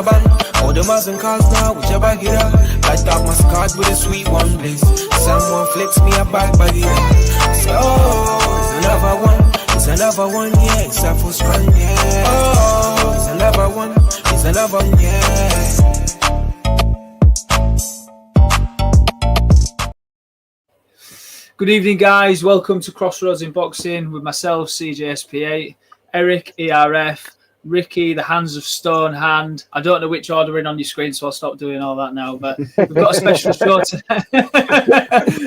bang. All the Mars and cars now, whichever get up. Light up my card with a sweet one bliss. Someone flicks me a bag by the end. Say, oh, it's another one. It's another one, yeah. It's a full strong, yeah. Oh, it's another one. It's another one, yeah. Good evening, guys. Welcome to Crossroads in Boxing with myself, CJSP8, Eric, ERF, Ricky, the Hands of Stone Hand. I don't know which order in on your screen, so I'll stop doing all that now. But we've got a special show tonight.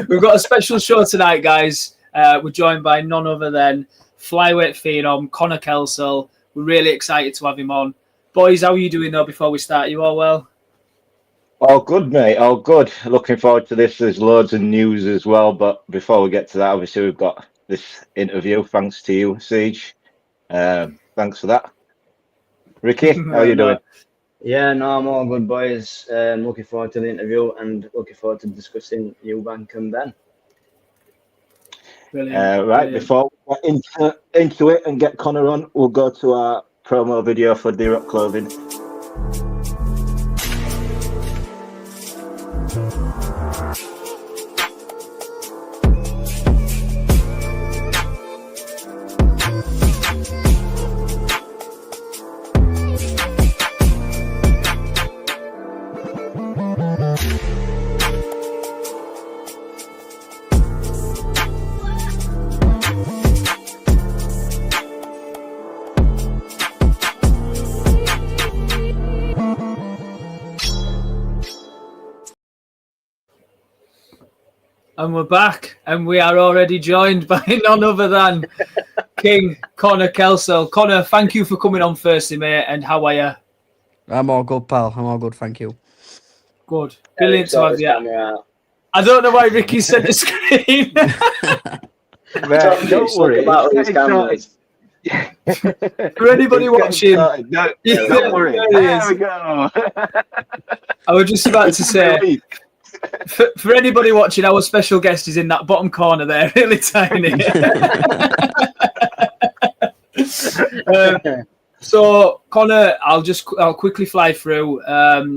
We've got a special show tonight, guys. We're joined by none other than Flyweight Phenom, Kelsall. We're really excited to have him on. Boys, how are you doing, though, before we start? You all well? All good, mate. All good. Looking forward to this. There's loads of news as well. But before we get to that, obviously, we've got this interview. Thanks to you, Siege. Thanks for that. Ricky, how are you doing? Yeah, no, I'm all good, boys. Looking forward to the interview and looking forward to discussing Eubank and Ben. Brilliant. Right, before we get into it and get Connor on, we'll go to our promo video for D-Rock Clothing. And we're back, and we are already joined by none other than King Connor Kelsall. Connor, thank you for coming on firstly, mate, and how are you? I'm all good, pal. I'm all good, thank you. Good. Brilliant to have you. I don't know why Ricky said the screen. Don't worry. For anybody watching, don't worry. There we go. I was just about to say, for anybody watching, our special guest is in that bottom corner there, really tiny. So, Connor, I'll quickly fly through.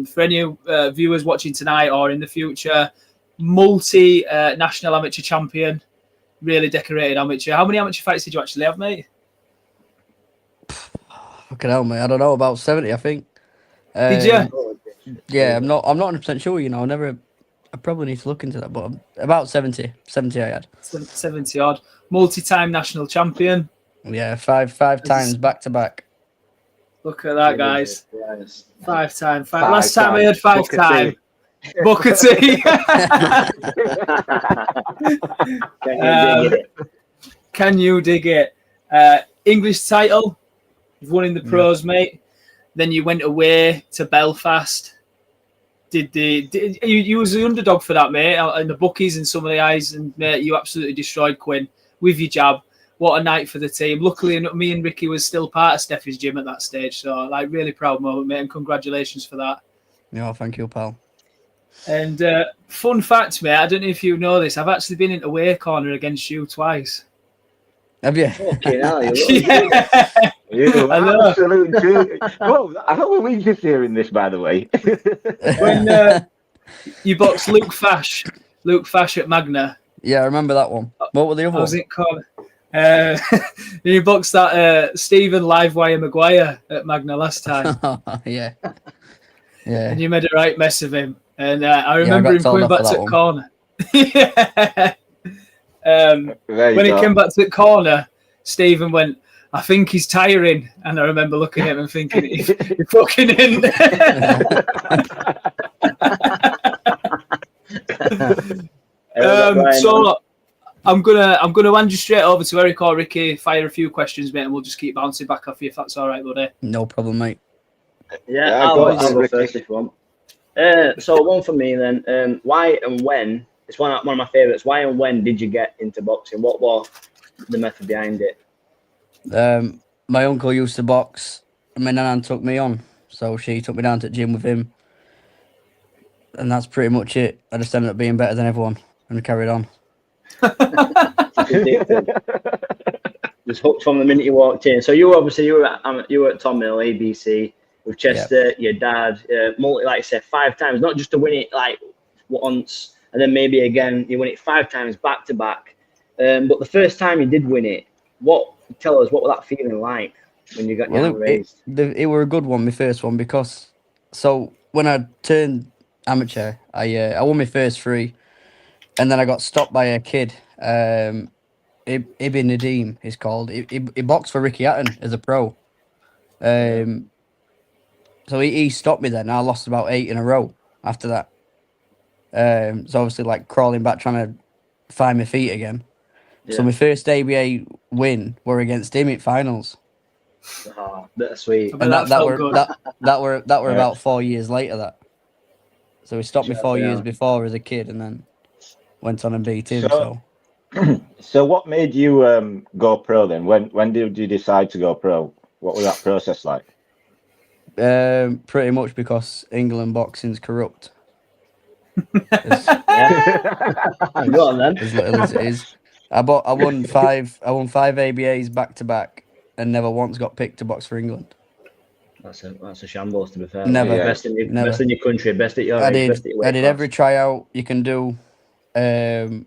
For any viewers watching tonight or in the future, multi-national amateur champion, really decorated amateur. How many amateur fights did you actually have, mate? Fucking hell, mate. I don't know, about 70, I think. Did you? Yeah, I'm not 100% sure. You know, I probably need to look into that, but about 70 I had. 70 odd. Multi-time national champion. Yeah, five times back to back. Look at that, guys. Five time. Last time I heard 5 time. Booker T. Can you dig it? English title. You've won in the pros, mate. Then you went away to Belfast. You was the underdog for that, mate, and the bookies and some of the eyes, and mate, you absolutely destroyed Quinn with your jab. What a night for the team. Luckily, me and Ricky was still part of Steffi's gym at that stage, so like really proud moment, mate, and congratulations for that. Yeah, thank you, pal. And fun fact, mate, I don't know if you know this, I've actually been in away corner against you twice. Have you? Okay, now You absolute joke. Whoa, how are we just hearing this, by the way? When you boxed Luke Fash at Magna. Yeah, I remember that one. What were the other ones? You boxed that Stephen Livewire Maguire at Magna last time. Yeah. And you made a right mess of him. And I remember him coming back to the corner. When he came back to the corner, Stephen went, I think he's tiring. And I remember looking at him and thinking, you're fucking in. So I'm gonna hand you straight over to Eric or Ricky, fire a few questions, mate, and we'll just keep bouncing back off you if that's all right, buddy. No problem, mate. Yeah, I'll go first if you want. So one for me then. Why and when? It's one of my favourites. Why and when did you get into boxing? What was the method behind it? My uncle used to box, and my nan took me on, so she took me down to the gym with him, and that's pretty much it. I just ended up being better than everyone and carried on. Just hooked from the minute you walked in. So you were at Tom Mill, ABC. with Chester, your dad, like I said, 5 times, not just to win it like once and then maybe again, you win it 5 times back to back. But the first time you did win it, tell us, what was that feeling like when you got your hand raised? It were a good one, my first one, because when I turned amateur, I won my first 3, and then I got stopped by a kid. Ibn Nadim, he's called. He boxed for Ricky Hatton as a pro. So he stopped me then. I lost about 8 in a row after that. So obviously, like, crawling back, trying to find my feet again. Yeah. So my first ABA win were against him at finals. Oh, that's sweet. And that were about 4 years later. That. So he stopped me 4 years before as a kid, and then went on and beat him. So what made you go pro then? When did you decide to go pro? What was that process like? Pretty much because England boxing's corrupt. Go on then. As little as it is. I won 5 ABAs back to back, and never once got picked to box for England. That's a shambles, to be fair. Never. Best in your country, best at your age, best at your weight I did class. every tryout you can do, and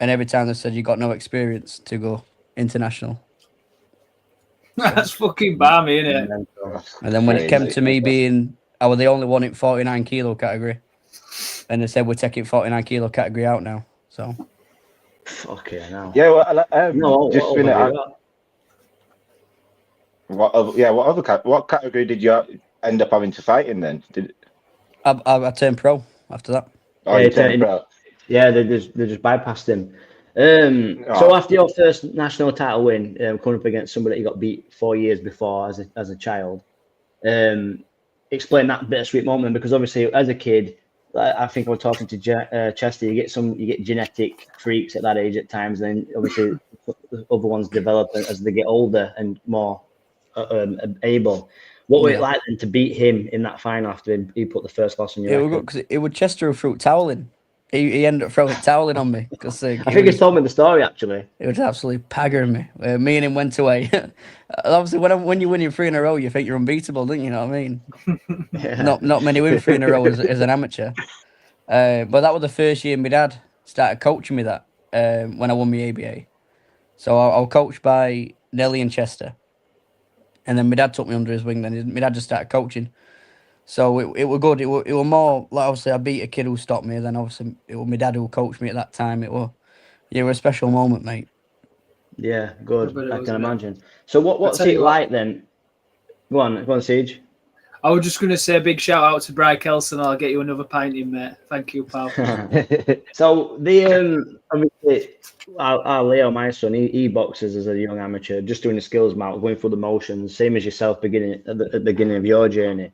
every time they said you got no experience to go international. That's fucking balmy, isn't it? And then when it came to me being, I was the only one in 49 kilo category, and they said we're taking 49 kilo category out now. So. Okay, now. Yeah, well, what category did you end up having to fight in then? I turned pro after that. Oh, you turned pro. Yeah, they just bypassed him. So after your first national title win, coming up against somebody that you got beat 4 years before as a child, explain that bittersweet moment, because obviously as a kid, I think I was talking to Chester. You get genetic freaks at that age at times, and obviously other ones develop as they get older and more able. What was it like then to beat him in that final after he put the first loss on you? It was good because it was Chester who threw toweling. He ended up throwing toweling on me because I think he's told me the story actually. It was absolutely paggering me. Me and him went away. Obviously, when you win your 3 in a row, you think you're unbeatable, don't you? Know what I mean? Yeah. Not many win 3 in a row as an amateur. But that was the first year my dad started coaching me that when I won my ABA. So I was coached by Nelly and Chester, and then my dad took me under his wing. Then my dad just started coaching. So it was good. It was more like, obviously I beat a kid who stopped me. Then obviously it was my dad who coached me at that time. It was a special moment, mate. Yeah, good. I can imagine. So what's it like then? Go on, Siege. I was just going to say a big shout out to Bry Kelsall. I'll get you another pint in, mate. Thank you, pal. So the obviously our Leo, my son, he boxes as a young amateur, just doing the skills mount, going through the motions, same as yourself, at the beginning of your journey.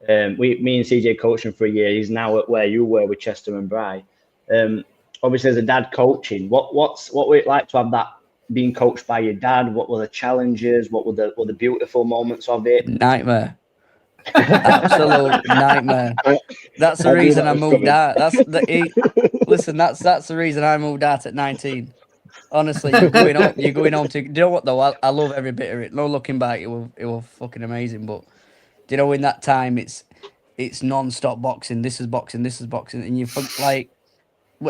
Me and CJ coached him for a year. He's now at where you were with Chester and Bry. Obviously, as a dad coaching, what was it like to have that being coached by your dad? What were the challenges? What were the beautiful moments of it? Nightmare. Absolute nightmare. That's the reason I moved out. Listen, that's the reason I moved out at 19. Honestly, you're going home to. Do you know what though? I love every bit of it. No looking back, it was fucking amazing. But do you know, in that time, it's non-stop boxing. This is boxing, and you like.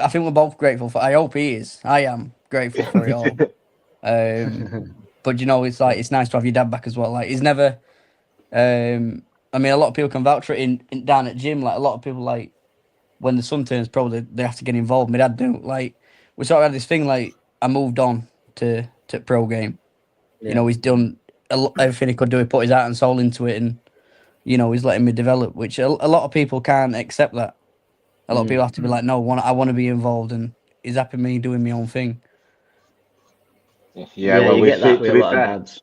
I think we're both grateful for. I hope he is. I am grateful for it all. But you know, it's like, it's nice to have your dad back as well. Like, he's never. I mean, a lot of people can vouch for it down at gym. Like, a lot of people, like, when the son turns pro, they have to get involved. My dad do. Like, we sort of had this thing. Like, I moved on to pro game. Yeah. You know, he's done everything he could do. He put his heart and soul into it, and you know, he's letting me develop. Which a lot of people can't accept that. A lot of people have to be like, no, I want to be involved, and he's happy me doing my own thing. Yeah, well, we get that with a lot of dads.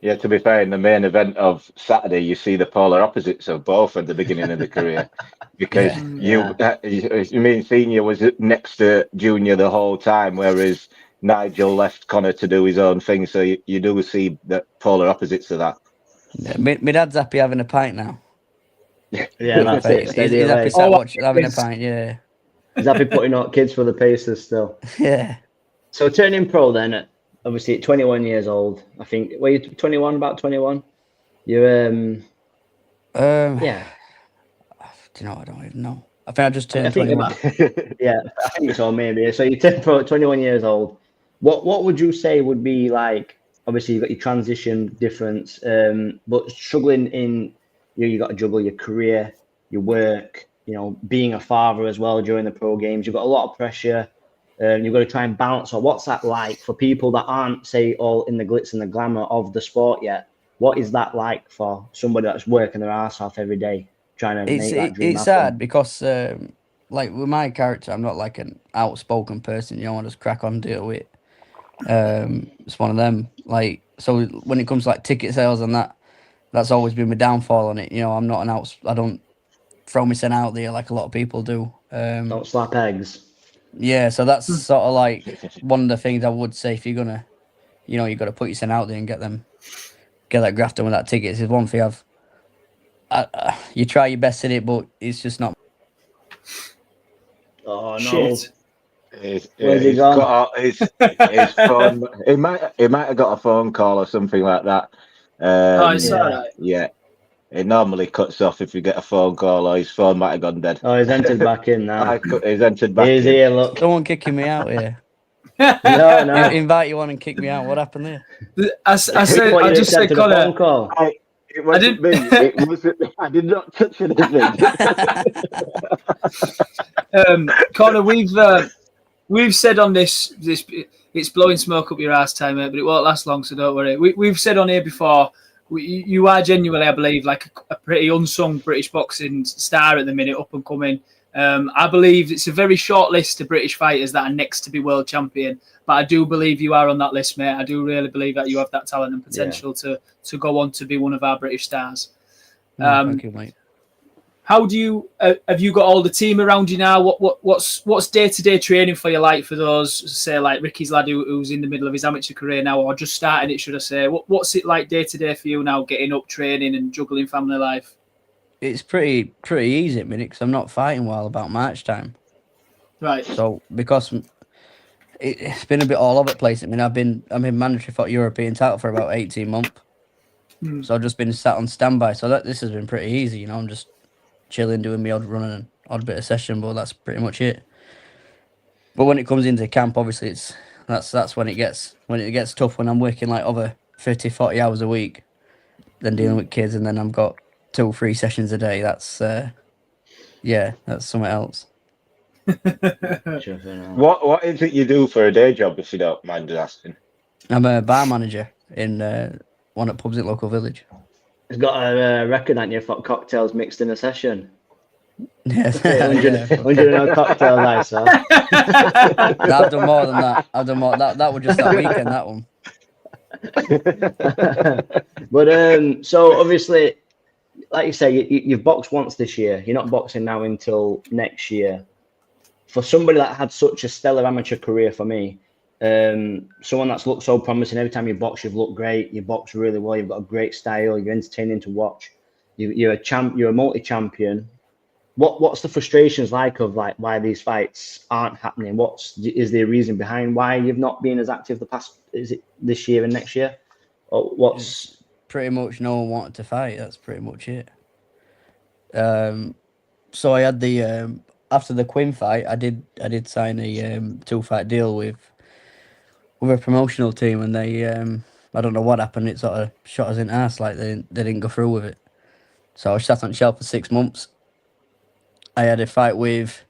Yeah, to be fair, in the main event of Saturday, you see the polar opposites of both at the beginning of the career, because you mean Senior was next to Junior the whole time, whereas Nigel left Connor to do his own thing. So you do see the polar opposites of that. Yeah, my dad's happy having a pint now. Yeah, that's it. He's happy having a pint. Yeah, he's happy putting out kids for the Pacers still. Yeah. So turning pro then. Obviously, at 21 years old, I think. Were you 21? About 21? You Yeah. Do you know? I don't even know. I think I just turned 21. Yeah, I think so, maybe. So you turned 21 years old. What would you say would be like? Obviously, you've got your transition difference, but struggling in you got to juggle your career, your work, being a father as well during the pro games. You've got a lot of pressure. You've got to try and balance. So what's that like for people that aren't, say, all in the glitz and the glamour of the sport yet? What is that like for somebody that's working their ass off every day, trying to make that dream it's happen? sad because, like with my character, I'm not like an outspoken person. I just crack on, deal with it. It's one of them. Like, so when it comes to like ticket sales and that's always been my downfall on it. I'm not I don't throw myself out there like a lot of people do. Don't slap eggs. Yeah, so that's sort of like one of the things I would say if you're gonna, you got to put yourself out there and get that graft done with that ticket. It's one thing you try your best in it, but it's just not. Oh no! Shit. He's got his phone. He might have got a phone call or something like that. It's all right. Yeah, it normally cuts off if you get a phone call, or his phone might have gone dead. Oh, he's entered back in now. He's entered back in. Here, look. Someone kicking me out here. No. Invite you on and kick me out. What happened there? I just said, Connor. It wasn't me. It wasn't me. I did not touch anything. Connor, we've said on this it's blowing smoke up your ass time, mate, but it won't last long, so don't worry. We've said on here before, you are genuinely, I believe, like a pretty unsung British boxing star at the minute, up and coming. I believe it's a very short list of British fighters that are next to be world champion, but I do believe you are on that list, mate. I do really believe that you have that talent and potential to go on to be one of our British stars. Thank you, mate. How do you have you got all the team around you now? What's day-to-day training for you like for those, say, like Ricky's lad who's in the middle of his amateur career now, or just starting it, should I say? What's it like day-to-day for you now, getting up, training and juggling family life? It's pretty easy at minute because I'm not fighting while about March time. Right. So because it's been a bit all over the place. I mean, I'm in mandatory for European title for about 18 months. So I've just been sat on standby. So this has been pretty easy. I'm just chilling, doing my odd running and odd bit of session, but that's pretty much it. But when it comes into camp, obviously that's when it gets tough, when I'm working like over 30, 40 hours a week, then dealing with kids, and then I've got 2-3 sessions a day. That's something else. What is it you do for a day job, if you don't mind asking? I'm a bar manager in one of the pubs at local village. He's got a record on you for cocktails mixed in a session. Yes. 100 cocktails, I saw. I've done more than that. I've done more. That was just that weekend, that one. But so obviously, like you say, you've boxed once this year. You're not boxing now until next year. For somebody that had such a stellar amateur career, for me, someone that's looked so promising, every time you box, you've looked great. You box really well. You've got a great style. You're entertaining to watch. You're a champ. You're a multi-champion. What's the frustrations like of like why these fights aren't happening? Is there a reason behind why you've not been as active the past? Is it this year and next year, or what's? Pretty much no one wanted to fight. That's pretty much it. So I had the after the Quinn fight, I did sign a 2-fight deal with a promotional team, and they I don't know what happened. It sort of shot us in the ass. Like they didn't go through with it. So I was sat on shelf for 6 months. I had a fight with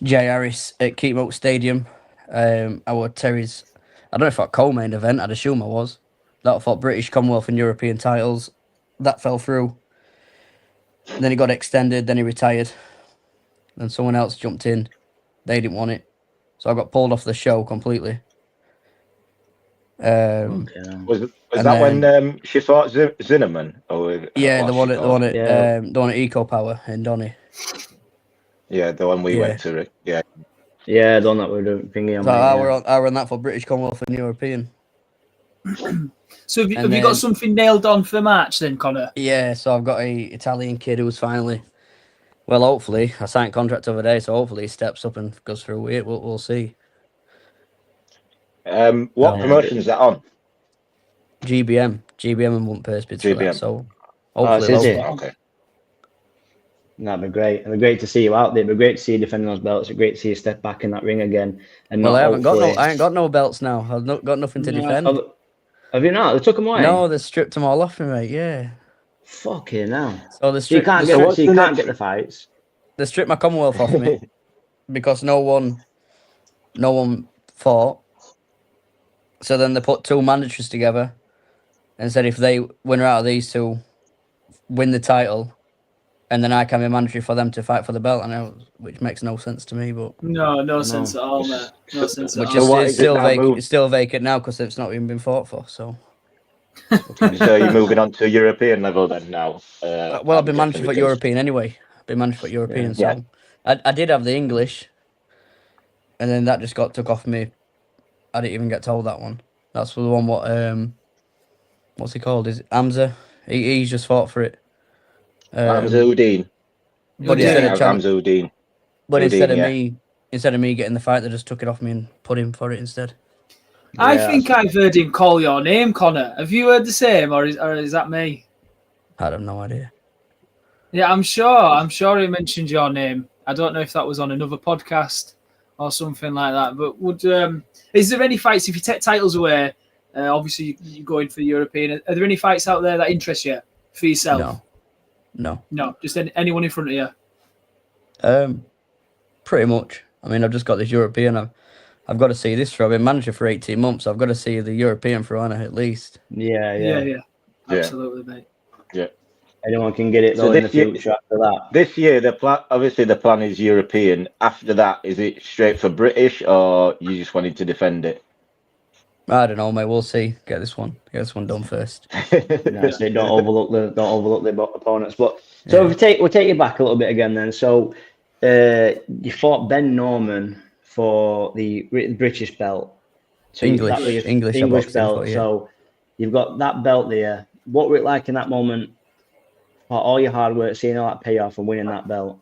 Jay Harris at Keepmoat Stadium. I was Terry's. I don't know if I co-main event. I'd assume I was. That fought British, Commonwealth, and European titles. That fell through. Then he got extended. Then he retired. Then someone else jumped in. They didn't want it, so I got pulled off the show completely. Was that when she fought Zinnerman? Yeah, the one at Eco Power in Donny. Yeah, the one we went to. Yeah, the one that we were doing thingy on. So I run that for British, Commonwealth, and European. So have you got something nailed on for March then, Connor? Yeah, so I've got a Italian kid who's finally, well, hopefully, I signed contract over there, so hopefully he steps up and goes through with it. We'll see. What promotion is that on? GBM and won't pay us bids for that, so hopefully. Okay. That'd be great. It'd be great to see you out there. It'd be great to see you defending those belts. It'd be great to see you step back in that ring again. And Well, not I ain't got no belts now. I've not got nothing to defend. Have you not? They took them away. No, they stripped them all off me, mate. Yeah. Fucking hell. So you can't get the fights. They stripped my Commonwealth off me because no one fought. So then they put 2 mandatories together and said if they winner out of these 2 win the title, and then I can be mandatory for them to fight for the belt. I know, which makes no sense to me, but no sense at all, mate. No sense at all. Which is still vacant now because it's not even been fought for. So you're moving on to European level then now. Well, I've been mandatory for European anyway. I've been mandatory for European, so I did have the English, and then that just got took off me. I didn't even get told that one. That's the one. What's he called? Is it Hamza? He's just fought for it. Hamza Udine. But instead of Hamza Udine. But instead of me getting the fight, they just took it off me and put him for it instead. I think I've heard him call your name, Connor. Have you heard the same, or is that me? I have no idea. Yeah, I'm sure he mentioned your name. I don't know if that was on another podcast or something like that. But is there any fights, if you take titles away, obviously you're going for European, are there any fights out there that interest you for yourself? No, just anyone in front of you. Pretty much. I mean, I've just got this European. I've got to see this for. I've been manager for 18 months. So I've got to see the European for Anna at least. Yeah. Absolutely, mate. Yeah. Anyone can get it though in the future after that. This year, the plan is European. After that, is it straight for British, or you just wanted to defend it? I don't know, mate. We'll see. Get this one done first. So don't overlook the opponents. But so we'll take you back a little bit again then. So you fought Ben Norman for the British belt. So English belt. So you've got that belt there. What were it like in that moment? All your hard work, seeing all that payoff and winning that belt.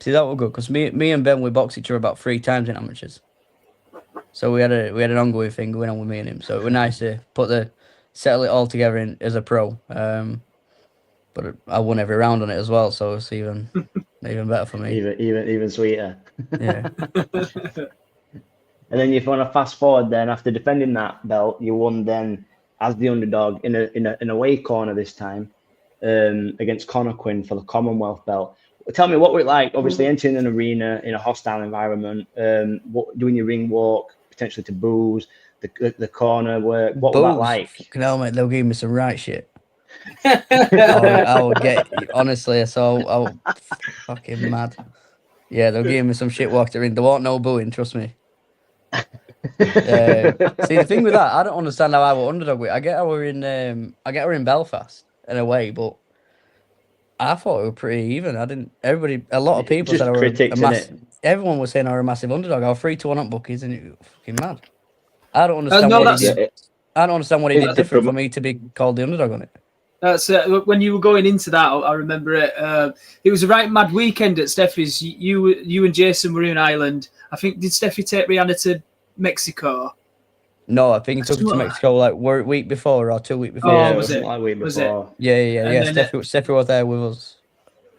See, that was good because me and Ben, we boxed each other about 3 times in amateurs. So we had an ongoing thing going on with me and him. So it was nice to settle it all together as a pro. But I won every round on it as well, so it's even better for me. Even sweeter. Yeah. And then if you want to fast forward, then after defending that belt, you won then as the underdog in an away corner this time against Conor Quinn for the Commonwealth belt. Tell me what was it like, obviously entering an arena in a hostile environment, doing your ring walk, potentially to boos, the corner work. What was that like? No, mate, they'll give me some right shit. I will get, honestly, so I'll fucking mad. Yeah, they'll give me some shit walk the ring. There won't no booing, trust me. See, the thing with that, I don't understand how I were underdog with. I get how we're in Belfast in a way, but I thought it was pretty even. A lot of people said I were a massive. Everyone was saying I were a massive underdog. I was 3-1 on bookies, and it was fucking mad. I don't understand I don't understand what he did different for me to be called the underdog on it. That's when you were going into that. I remember it. It was a right mad weekend at Steffi's. You and Jason were in Ireland. I think, did Steffi take Rihanna to Mexico? No, I think he took her to Mexico like week before or 2 weeks before. Oh, was it? Like week before. Was it? Yeah. Steffi was there with us.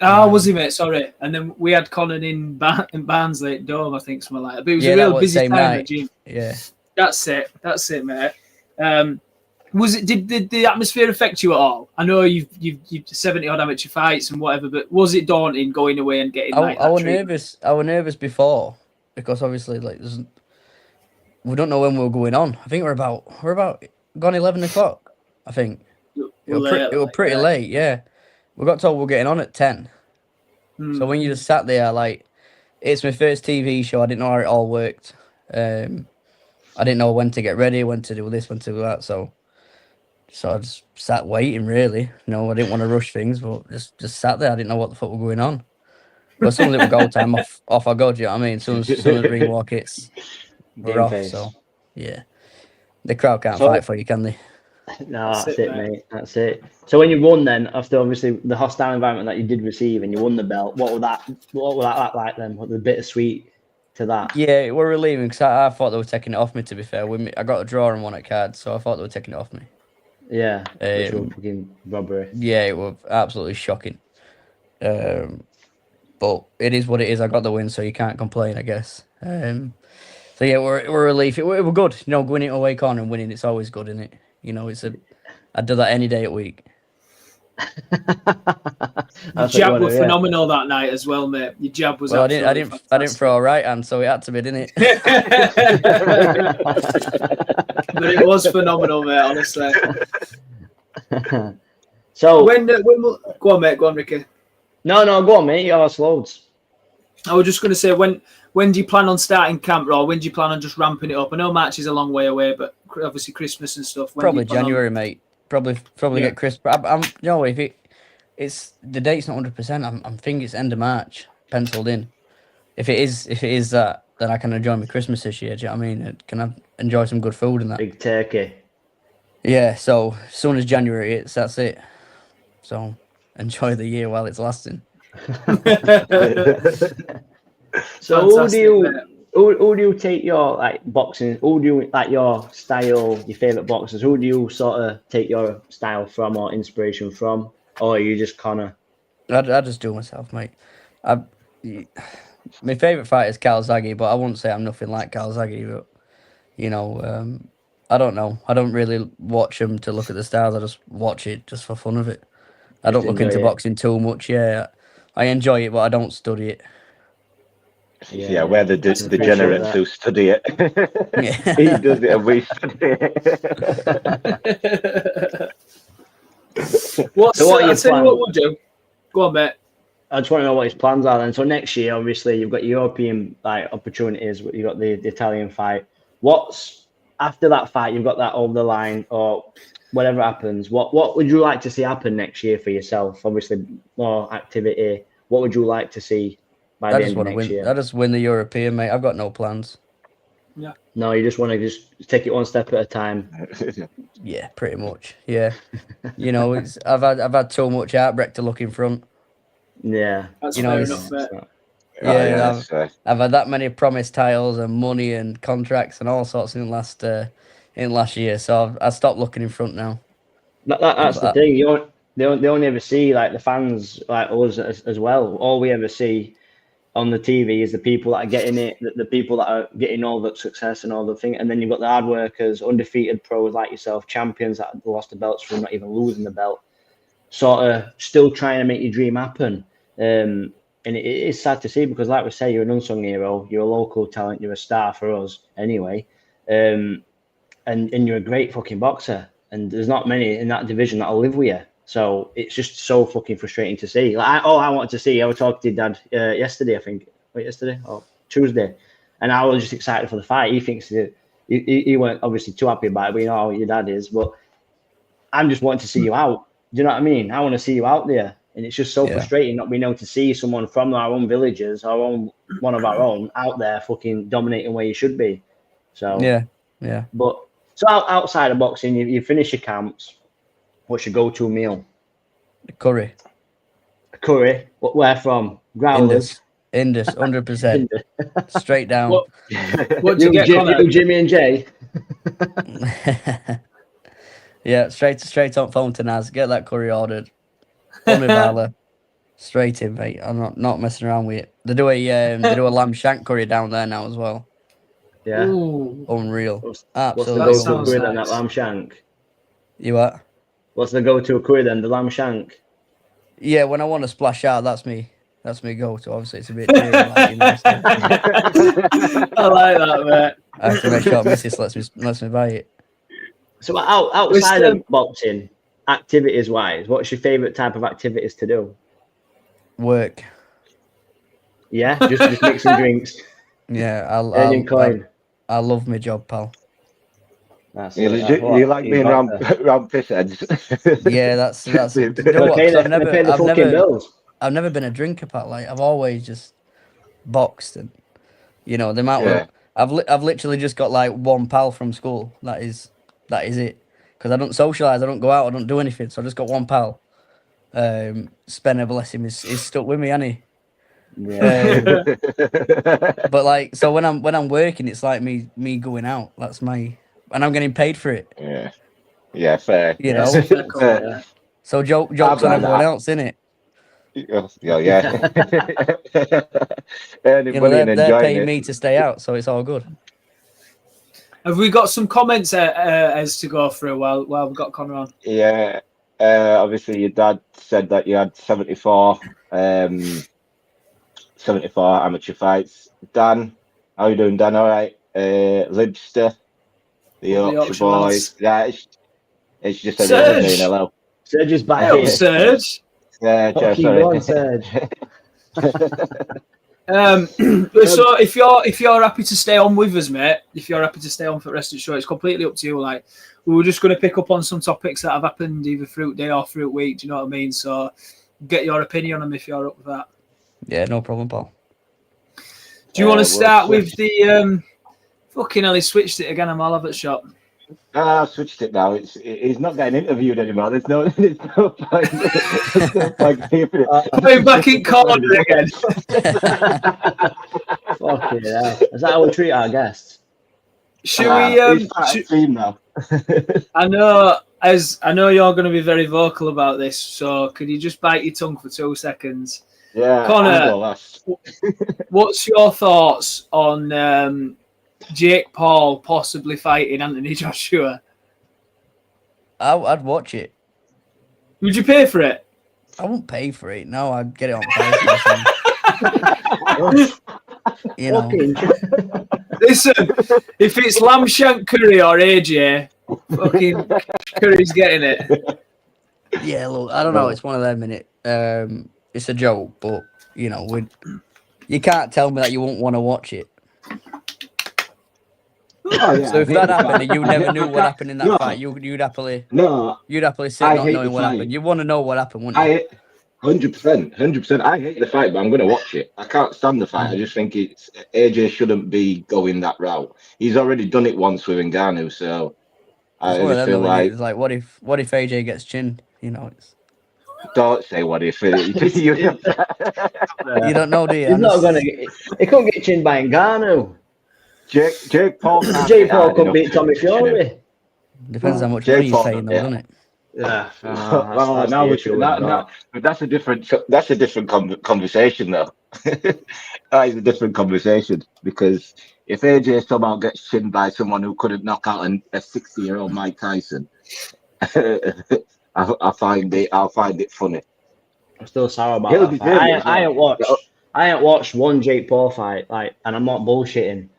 Oh, was he, mate? Sorry. And then we had Conan in Barnsley at Dome, I think, something like that. But it was a real busy time at the gym. Yeah. That's it, mate. Did the atmosphere affect you at all? I know you've 70 odd amateur fights and whatever, but was it daunting going away and getting like that? I was nervous before because obviously we don't know when we're going on. I think we're about gone 11 o'clock. I think it was pretty late. Yeah, we got told we're getting on at 10. So when you just sat there, like, it's my first TV show. I didn't know how it all worked. I didn't know when to get ready, when to do this, when to do that. So I just sat waiting, really. I didn't want to rush things, but just sat there. I didn't know what the fuck was going on. But as soon as it was goal time, off I go. Do you know what I mean? As soon as the ring walk hits, we're off. So yeah, the crowd can't fight for you, can they? No, that's it, mate. That's it. So when you won, then after obviously the hostile environment that you did receive, and you won the belt, what was that like then? What was the bittersweet to that? Yeah, we're relieving because I thought they were taking it off me. To be fair, I got a draw and won at cards, so I thought they were taking it off me. Yeah, which was fucking robbery. Yeah, it was absolutely shocking. but it is what it is. I got the win, so you can't complain, I guess. So yeah, we're a relief. We're good. You know, going into away corner and winning, it's always good, isn't it? You know, I'd do that any day of the week. Your jab was phenomenal that night as well, mate. Your jab was absolutely fantastic. I didn't throw a right hand, so it had to be, didn't it? But it was phenomenal, mate, honestly. So when go on, mate. Go on, Ricky. No, go on, mate. You have loads. I was just going to say, when do you plan on starting camp, or when do you plan on just ramping it up? I know March is a long way away, but obviously Christmas and stuff. Probably January, mate. Probably get Christmas. I'm you know, if it's the date's not 100%. I'm thinking it's end of March penciled in. If it is that, then I can enjoy my Christmas this year. Do you know what I mean? Can I enjoy some good food and that? Big turkey. Yeah. So as soon as January hits, that's it. So enjoy the year while it's lasting. So who do you take your like boxing? Who do you like your style? Your favorite boxers? Who do you sort of take your style from or inspiration from, or are you just kind of? I just do myself, mate. My favorite fighter is Kelsall, but I wouldn't say I'm nothing like Kelsall. But you know, I don't know. I don't really watch them to look at the styles. I just watch it just for fun of it. I don't look into boxing too much. Yeah, I enjoy it, but I don't study it. Yeah, we're the degenerates who study it. Yeah. He does it and we study it. What we'll do. Go on, mate. I just want to know what his plans are then. So next year, obviously, you've got European opportunities. You've got the Italian fight. What's after that fight? You've got that over the line, or whatever happens. What would you like to see happen next year for yourself? Obviously, more activity. What would you like to see by the end of next year? I just win the European, mate. I've got no plans. Yeah. No, you just want to just take it one step at a time. Yeah, pretty much. Yeah. You know, I've had too much heartbreak to look in front. Yeah. That's fair enough, mate. Yeah, I've had that many promised titles and money and contracts and all sorts in last year. So I stopped looking in front now. That's the thing. They only ever see like the fans like us as well. All we ever see on the TV is the people that are getting it, the people that are getting all the success and all the thing. And then you've got the hard workers, undefeated pros like yourself, champions that lost the belts from not even losing the belt, sort of still trying to make your dream happen. And it is sad to see because, like we say, you're an unsung hero, you're a local talent, you're a star for us anyway. And you're a great fucking boxer. And there's not many in that division that'll live with you. So it's just so fucking frustrating to see. Like I wanted to see. I was talking to Dad yesterday, I think. Yesterday or Tuesday, and I was just excited for the fight. He thinks that he weren't obviously too happy about it. We know how your dad is, but I'm just wanting to see you out. Do you know what I mean? I want to see you out there, and it's just so frustrating not being able to see someone from our own villages, one of our own, out there fucking dominating where you should be. So yeah. But so outside of boxing, you finish your camps. What's your go-to meal? Curry. Curry? Where from? Growlers? Indus, 100%. Straight down. What do you get on it? Jimmy and Jay? Yeah, straight on phone to Naz. Get that curry ordered. Straight in, mate. I'm not messing around with it. They do a lamb shank curry down there now as well. Yeah. Ooh. Unreal. Absolutely. What's the go-to curry then, that lamb shank? You what? What's the go-to curry then? The lamb shank? Yeah, when I want to splash out, that's me go-to. Obviously, it's a bit cheery, like, you know, so. I like that, mate. I have to make sure Mrs. lets me buy it. So outside of boxing, activities-wise, what's your favourite type of activities to do? Work. Yeah, just mixing drinks. Yeah, I love my job, pal. You like being around piss heads? Yeah, that's. You know what? I've never been a drinker, pal. Like I've always just boxed, and you know the amount of I've literally just got like one pal from school. That is it. Because I don't socialise, I don't go out, I don't do anything. So I just got one pal. Spencer, bless him, is stuck with me, hasn't he? Yeah. But like, so when I'm working, it's like me going out. That's my. And I'm getting paid for it. Yeah, fair. You know, so jokes on everyone else, innit? Yeah. You know, they're paying me to stay out, so it's all good. Have we got some comments as to go through while we've got Connor on? Yeah. Obviously, your dad said that you had 74 amateur fights. Dan, how you doing, Dan? All right. Lidster, the Yorkshire boys. Yeah, it's just saying hello. Serge is back Hello, here. Serge. Yeah, Sorry. Go on, Serge. So if you're happy to stay on with us, mate, if you're happy to stay on for the rest of the show, it's completely up to you. Like, we were just going to pick up on some topics that have happened either through day or through week. Do you know what I mean? So get your opinion on them if you're up with that. Yeah, no problem, Paul. Do you want to start with the fucking hell? He switched it again. I'm all over the shop. I've switched it now. He's not getting interviewed anymore. There's no point. Going back in corner again. Fucking hell. Is that how we treat our guests? Should we? Team now. I know you're going to be very vocal about this. So could you just bite your tongue for 2 seconds? Yeah, Connor. What's your thoughts on Jake Paul possibly fighting Anthony Joshua? I'd watch it. Would you pay for it? I won't pay for it. No, I'd get it on PlayStation. You know. Listen, if it's Lamb Shank Curry or AJ, fucking Curry's getting it. Yeah, look, I don't know. It's one of them, innit? It's a joke, but you know, you can't tell me that you won't want to watch it. Oh, yeah, so if that happened and you never knew what happened in that fight, you'd happily sit not knowing what happened. You want to know what happened, wouldn't you? 100%. I hate the fight, but I'm going to watch it. I can't stand the fight. I just think AJ shouldn't be going that route. He's already done it once with Ngannou, so I just feel like it's like what if AJ gets chinned? You know, don't say what if. You don't know, do you? He's not gonna. He couldn't get chinned by Ngannou. Jake Paul. Jake Paul could beat Tommy Fury. Depends how much money he's paying, though, doesn't it? Yeah. But that's a different conversation, though. That is a different conversation because if AJ somehow gets chinned by someone who couldn't knock out a 60-year-old Mike Tyson, I'll find it funny. I'm still sour about that. I ain't watched one Jake Paul fight, and I'm not bullshitting.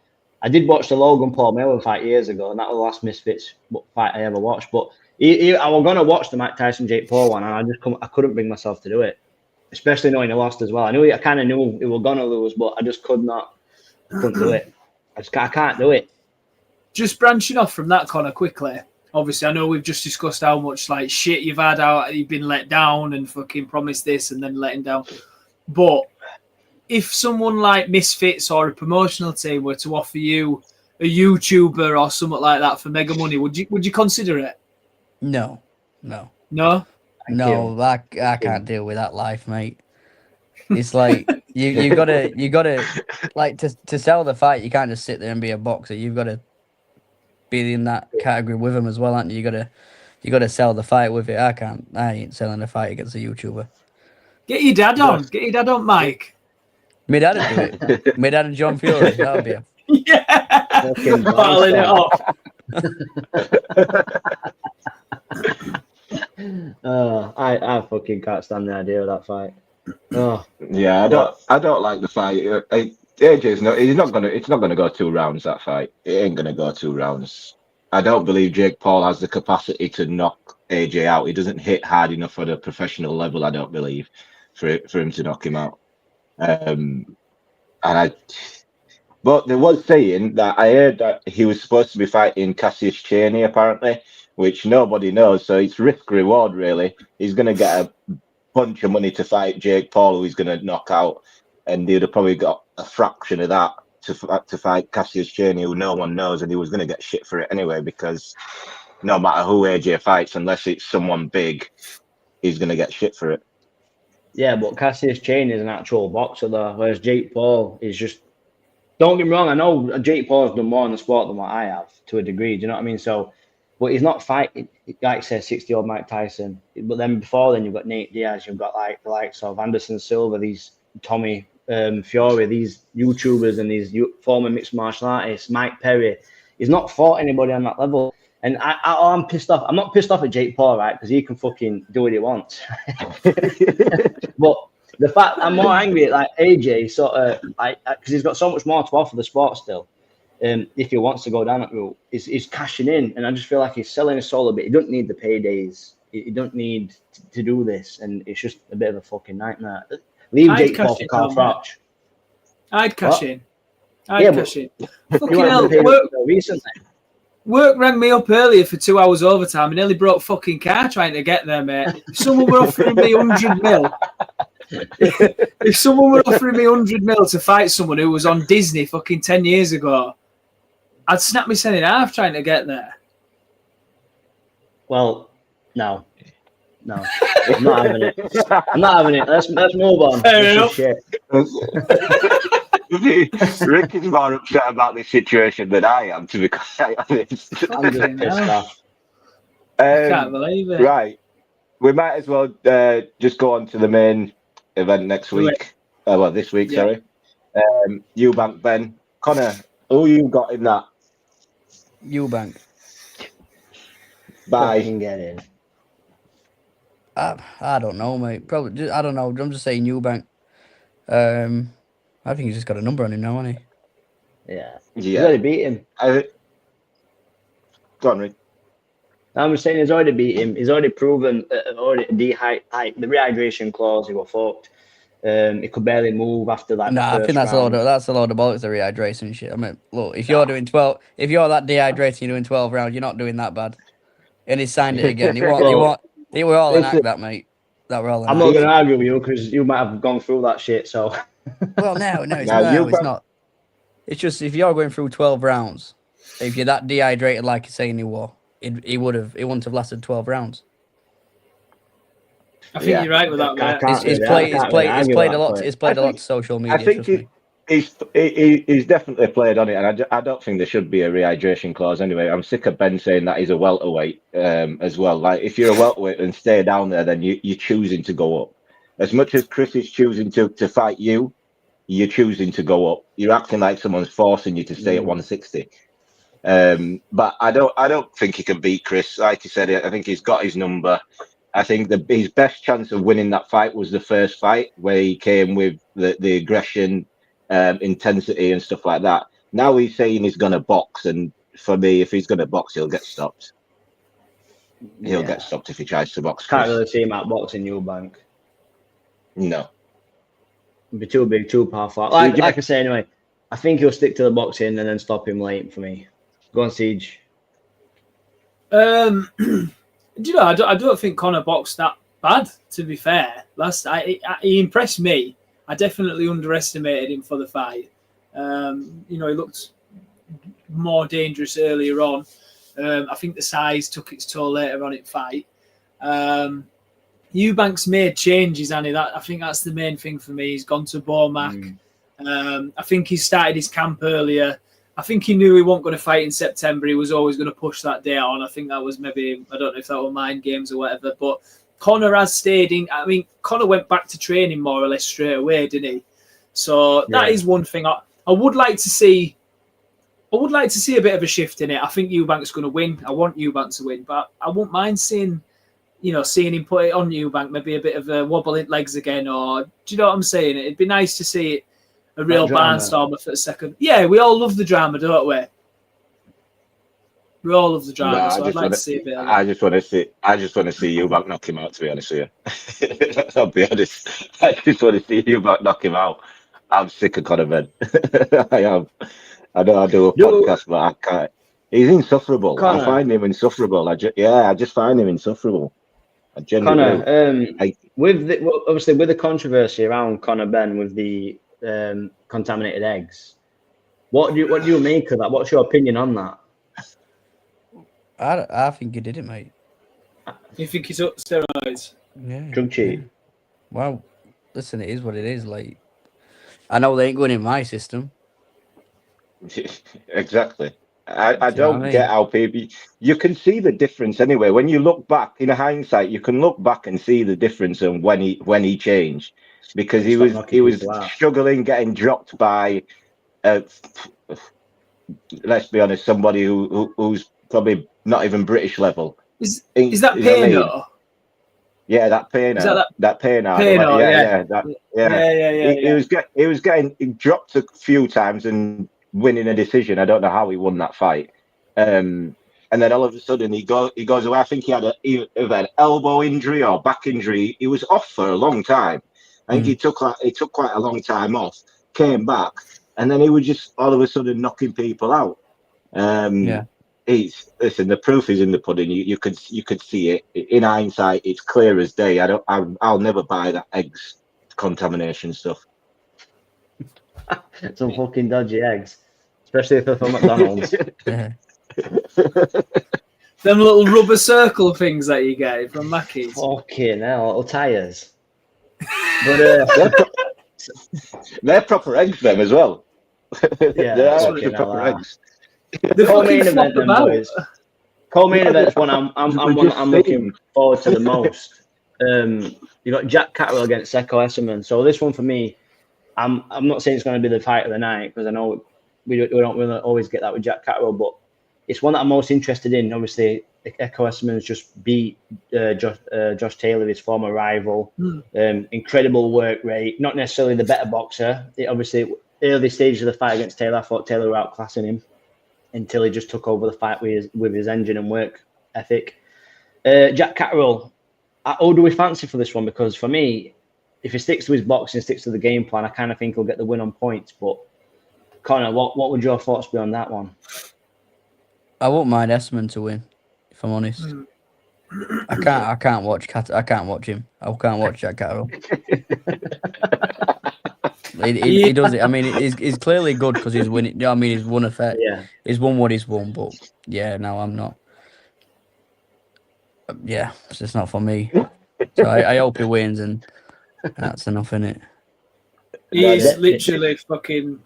I did watch the Logan Paul Mayweather fight years ago, and that was the last Misfits fight I ever watched. But I was gonna watch the Mike Tyson Jake Paul one, and I couldn't bring myself to do it, especially knowing he lost as well. I kind of knew he was gonna lose, but I just couldn't do it. I can't do it. Just branching off from that, Connor, quickly. Obviously, I know we've just discussed how much like shit you've had out, you've been let down and fucking promised this and then letting down. But if someone like Misfits or a promotional team were to offer you a YouTuber or something like that for mega money, would you consider it? No. I can't deal with that life, mate. It's like you gotta like to sell the fight. You can't just sit there and be a boxer. You've got to be in that category with them as well, aren't you? You gotta sell the fight with it. I ain't selling a fight against a YouTuber. Get your dad on. Get your dad on, Mike. My dad would do it. My dad and John Fury. That would be a battling it off. I fucking can't stand the idea of that fight. Oh yeah, I don't like the fight. AJ's it's not gonna go 2 rounds, that fight. It ain't gonna go 2 rounds. I don't believe Jake Paul has the capacity to knock AJ out. He doesn't hit hard enough at a professional level, I don't believe, for him to knock him out. But there was saying that I heard that he was supposed to be fighting Cassius Chaney, apparently, which nobody knows. So it's risk reward, really. He's going to get a bunch of money to fight Jake Paul, who he's going to knock out, and he'd have probably got a fraction of that to fight Cassius Chaney, who no one knows, and he was going to get shit for it anyway, because no matter who AJ fights, unless it's someone big, he's going to get shit for it. Yeah, but Cassius Chaney is an actual boxer, though, whereas Jake Paul is just... Don't get me wrong, I know Jake Paul has done more in the sport than what I have, to a degree, do you know what I mean? So But he's not fighting, like say, 60-year-old Mike Tyson. But then before then, you've got Nate Diaz, you've got like the likes of Anderson Silva, these Tommy Fury, these YouTubers and these former mixed martial artists, Mike Perry. He's not fought anybody on that level. And I'm pissed off. I'm not pissed off at Jake Paul, right? Because he can fucking do what he wants. But the fact I'm more angry at like AJ, sort of, because he's got so much more to offer the sport still. If he wants to go down that route, he's cashing in, and I just feel like he's selling his soul a bit. He don't need the paydays. He don't need to do this, and it's just a bit of a fucking nightmare. Leave Jake Paul for Carl Froch. I'd cash in. I'd cash in. Fucking hell, recently. Work rang me up earlier for 2 hours overtime and nearly broke fucking car trying to get there, mate. If someone were offering me 100 mil, if someone were offering me 100 mil to fight someone who was on Disney fucking 10 years ago, I'd snap my head in half trying to get there. Well, no, I'm not having it. I'm not having it. Let's move on. Fair enough. Ricky's more upset about this situation than I am, to be quite honest. I'm just pissed off. I can't believe it. Right. We might as well just go on to the main event next week. Well, this week, sorry. Eubank, Ben. Connor, who you got in that? Eubank. Bye. Can get in. I don't know, mate. Probably. I don't know. I'm just saying Eubank. I think he's just got a number on him now, hasn't he? Yeah. He's already beat him. Go on, Rick. I'm just saying he's already beat him. He's already proven the rehydration clause. He was fucked. He could barely move after that. Nah, I think that's a load of bollocks. The rehydration shit. I mean, look, if you're doing 12, if you're that dehydrated, you're doing 12 rounds. You're not doing that bad. And he signed it again. He were all an act, that mate. That were all. I'm not going to argue with you because you might have gone through that shit. So. Well, no, it's not. It's just if you're going through 12 rounds, if you're that dehydrated like you're saying you were, it wouldn't have lasted 12 rounds. I think you're right with that. It's played a lot to social media. I think he's definitely played on it, and I don't think there should be a rehydration clause anyway. I'm sick of Ben saying that he's a welterweight as well. Like if you're a welterweight and stay down there, then you're choosing to go up. As much as Chris is choosing to fight you, you're choosing to go up. You're acting like someone's forcing you to stay at 160. But I don't think he can beat Chris. Like he said, I think he's got his number. I think his best chance of winning that fight was the first fight where he came with the aggression, intensity and stuff like that. Now he's saying he's going to box. And for me, if he's going to box, he'll get stopped. He'll get stopped if he tries to box Chris. Can't really see him out boxing Eubank. No. It'd be too big, too powerful. Like I say anyway, I think he'll stick to the boxing and then stop him late for me. Go on, Siege. Do you know, I don't think Conor boxed that bad, to be fair. He impressed me. I definitely underestimated him for the fight. He looked more dangerous earlier on. I think the size took its toll later on in fight. Eubank's made changes, and I think that's the main thing for me. He's gone to Bormac. I think he started his camp earlier. I think he knew he wasn't going to fight in September. He was always going to push that day on. I think that was maybe, I don't know if that were mind games or whatever, but Conor has stayed in. I mean, Conor went back to training more or less straight away, didn't he? So that is one thing I would like to see. I would like to see a bit of a shift in it. I think Eubank's going to win. I want Eubank to win, but I won't mind seeing him put it on Eubank, maybe a bit of a wobbling legs again, or do you know what I'm saying? It'd be nice to see a real barnstormer for a second. Yeah, we all love the drama, don't we? We all love the drama, so I'd like to see a bit of that. I just want to see Eubank knock him out, to be honest with you. I'll be honest. I just want to see Eubank knock him out. I'm sick of Conor, man. I am. I know I do a podcast, but I can't. He's insufferable. Conor. I find him insufferable. I just find him insufferable. I genuinely Conor, with the controversy around Conor Ben with the contaminated eggs, what do you make of that? What's your opinion on that? I think he did it, mate. You think he's up steroids? Yeah. Drug cheat. Yeah. Well, listen, it is what it is. Like, I know they ain't going in my system. Exactly. I don't get how people. You can see the difference anyway. When you look back in hindsight, you can look back and see the difference on when he changed, because he was struggling, getting dropped by. Let's be honest, somebody who's probably not even British level. Is that Phenom? Yeah, that Phenom. That Phenom. He was getting dropped a few times and winning a decision. I don't know how he won that fight. And then all of a sudden he goes away. I think he had an elbow injury or back injury. He was off for a long time. I think he took quite a long time off. Came back, and then he was just all of a sudden knocking people out. Listen, the proof is in the pudding. You could see it in hindsight. It's clear as day. I'll never buy that eggs contamination stuff. Some fucking dodgy eggs, especially if they're from McDonald's. Them little rubber circle things that you get from Mackey's. Fucking hell, little tires. But they're proper eggs, them as well. Yeah, they're actually proper eggs. The co-main event, then, boys. Co-main event's one I'm looking forward to the most. You got Jack Catterall against Echo Esserman. So this one for me, I'm not saying it's going to be the fight of the night, because I know we don't really always get that with Jack Catterall, but it's one that I'm most interested in. Obviously, Echo Esserman's just beat Josh Taylor, his former rival. Incredible work rate. Not necessarily the better boxer. Obviously, early stages of the fight against Taylor, I thought Taylor were outclassing him until he just took over the fight with his engine and work ethic. Jack Catterall, who do we fancy for this one? Because for me, if he sticks to his boxing, sticks to the game plan, I kind of think he'll get the win on points. But Connor, what would your thoughts be on that one? I won't mind Esserman to win, if I'm honest. I can't watch him. I can't watch Jack Catterall. He does it. I mean, he's clearly good because he's winning. You know what I mean? He's won a fight. Yeah. He's won what he's won, but yeah, no, I'm not. Yeah, it's just not for me. So I hope he wins, and that's enough, innit? He's literally fucking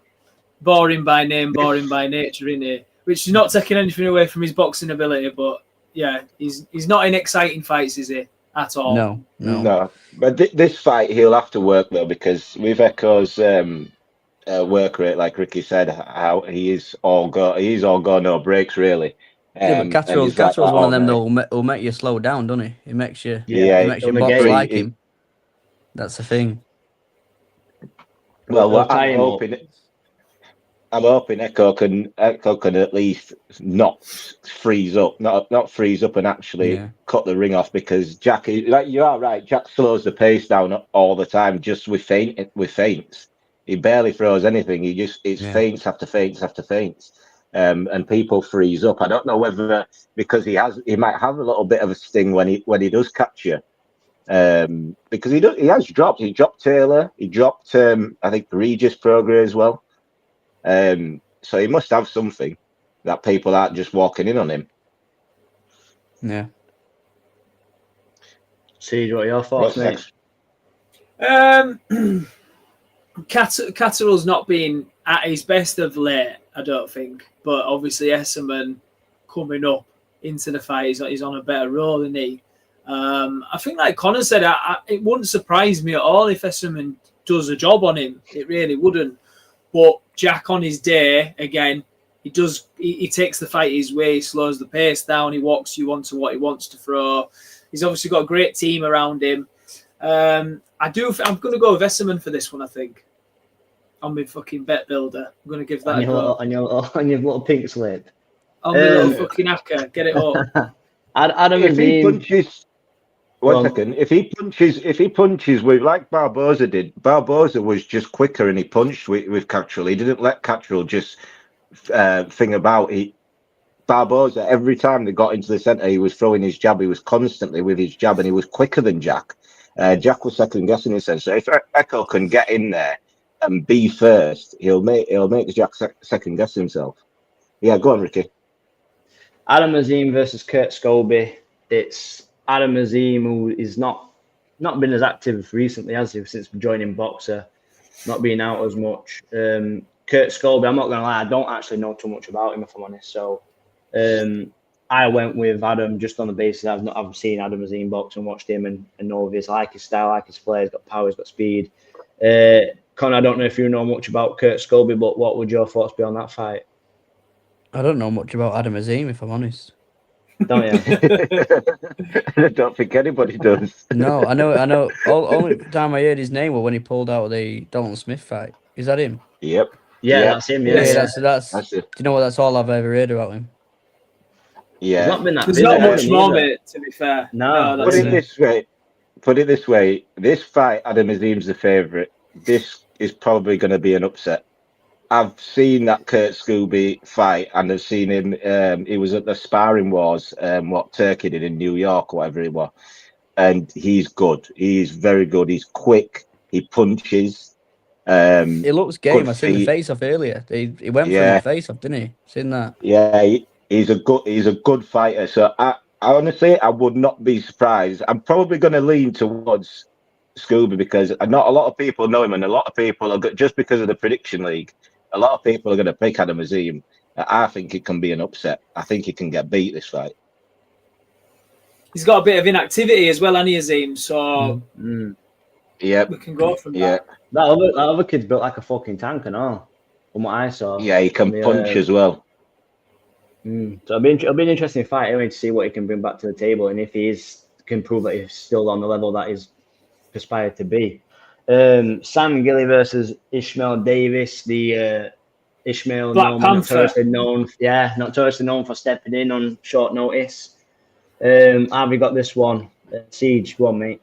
boring by name, boring by nature, isn't he? Which is not taking anything away from his boxing ability, but yeah, he's not in exciting fights, is he? At all? No. But this fight, he'll have to work though, because with Echo's work rate, like Ricky said, how he's all go no breaks really. Yeah, but Catterall's one of them that will make you slow down, doesn't he? He makes you box like him. That's the thing. Well, I'm hoping Echo can at least not freeze up and actually cut the ring off, because Jack, like you are right, Jack slows the pace down all the time just with feints. He barely throws anything. It's feints after feints after feints. And people freeze up. I don't know whether because he might have a little bit of a sting when he does catch you. Because he has dropped. He dropped Taylor. He dropped I think Regis Prograis as well. So he must have something that people aren't just walking in on him. Yeah. See, what are your thoughts, mate? Catterall's not been at his best of late, I don't think. But obviously, Esserman coming up into the fight, he's on a better roll than he. I think, like Connor said, it wouldn't surprise me at all if Esserman does a job on him. It really wouldn't. But Jack, on his day, again, he takes the fight his way. He slows the pace down. He walks you onto what he wants to throw. He's obviously got a great team around him. I'm going to go with Esserman for this one, I think. On my fucking bet builder. I'm going to give that a go. On your little pink slip. On my little fucking hacker. Get it up. Adam if he punches... One second. If he punches with like Barboza did, Barboza was just quicker and he punched with Catterall. He didn't let Catterall just thing about it. Barboza, every time they got into the centre, he was throwing his jab. He was constantly with his jab, and he was quicker than Jack. Jack was second guessing himself. So if Echo can get in there and be first, he'll make Jack second guess himself. Yeah, go on, Ricky. Adam Azim versus Kurt Scobie. It's Adam Azim, who is not been as active recently as he since joining Boxer, not being out as much. Kurt Kurt Scobie, I'm not going to lie, I don't actually know too much about him, if I'm honest. So I went with Adam just on the basis I've seen Adam Azim box and watched him and know of his, like his style, like his play. He's got power, he's got speed. Connor, I don't know if you know much about Kurt Scobie, but what would your thoughts be on that fight? I don't know much about Adam Azim, if I'm honest. Don't you? I don't think anybody does. No, I know. Only time I heard his name was when he pulled out the Donald Smith fight. Is that him? Yep. Yeah, that's him. Yeah, Yeah, that's it. Do you know what? That's all I've ever heard about him. Yeah. He's not been that There's busy, not much has he, more, either? mate, to be fair. No, that's Put it this way. This fight, Adam Azim's the favourite. This is probably going to be an upset. I've seen that Kurt Scobie fight, and I've seen him. He was at the Sparring Wars, what Turkey did in New York, whatever it was. And he's good. He's very good. He's quick. He punches. He looks game. Good I seen the feet. face off earlier. He went for him Yeah. in the face off, didn't he? Seen that? Yeah, he's a good fighter. So I honestly, I would not be surprised. I'm probably going to lean towards Scobie because not a lot of people know him, and a lot of people are just because of the prediction league. A lot of people are going to pick Adam Azim. I think it can be an upset. I think he can get beat this fight. He's got a bit of inactivity as well, hasn't he, Azim? So Yeah, we can go from yeah, that. That other kid's built like a fucking tank and all, from what I saw. yeah. He can punch as well. So it'll be an interesting fight anyway to see what he can bring back to the table, and if can prove that he's still on the level that he's aspired to be. Sam Gilly versus Ishmael Davis, the Ishmael Black Panther. notoriously known for stepping in on short notice. Have you got this one? Siege, go on, mate.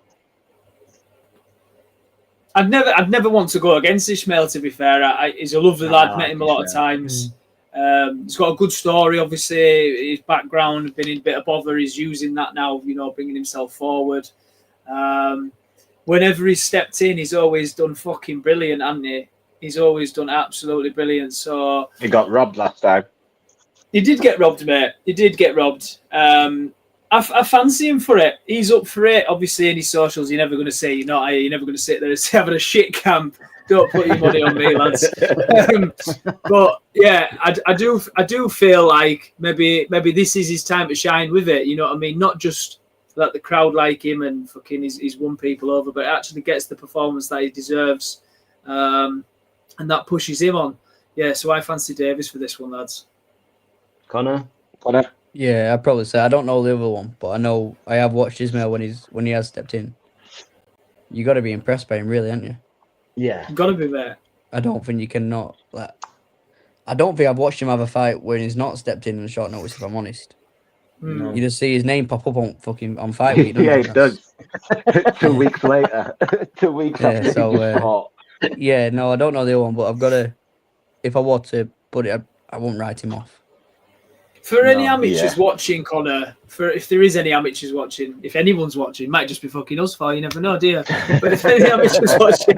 I'd never want to go against Ishmael, to be fair. He's a lovely lad, met him a lot of times. He's got a good story, obviously. His background, been in a bit of bother. He's using that now, bringing himself forward. Whenever he's stepped in, he's always done fucking brilliant, hasn't he? He's always done absolutely brilliant. So He got robbed last time. he did get robbed, mate. He did get robbed. I fancy him for it. He's up for it. Obviously, in his socials, you're never going to say you're not. You're never going to sit there and say having a shit camp. Don't put your money on me, lads. But yeah, I do feel like maybe this is his time to shine with it. You know what I mean? Not just that the crowd like him and fucking he's won people over, but actually gets the performance that he deserves, and that pushes him on. Yeah, so I fancy Davis for this one, lads. Connor? Yeah, I'd probably say I don't know the other one, but I know I have watched Ismail when he has stepped in. You got to be impressed by him, really, haven't you? Yeah, Got to be there. I don't think you can not. I don't think I've watched him have a fight when he's not stepped in on short notice. If I'm honest, No. you just see his name pop up on Fight Week. Yeah, doesn't it does. 2 weeks later. 2 weeks Yeah, after so, he just fought. Yeah, no, I don't know the other one, but I've got to. If I were to put it, I won't write him off. For any amateurs watching, Connor, if there is any amateurs watching, if anyone's watching, might just be fucking us for, you never know, do you? But if any amateurs watching,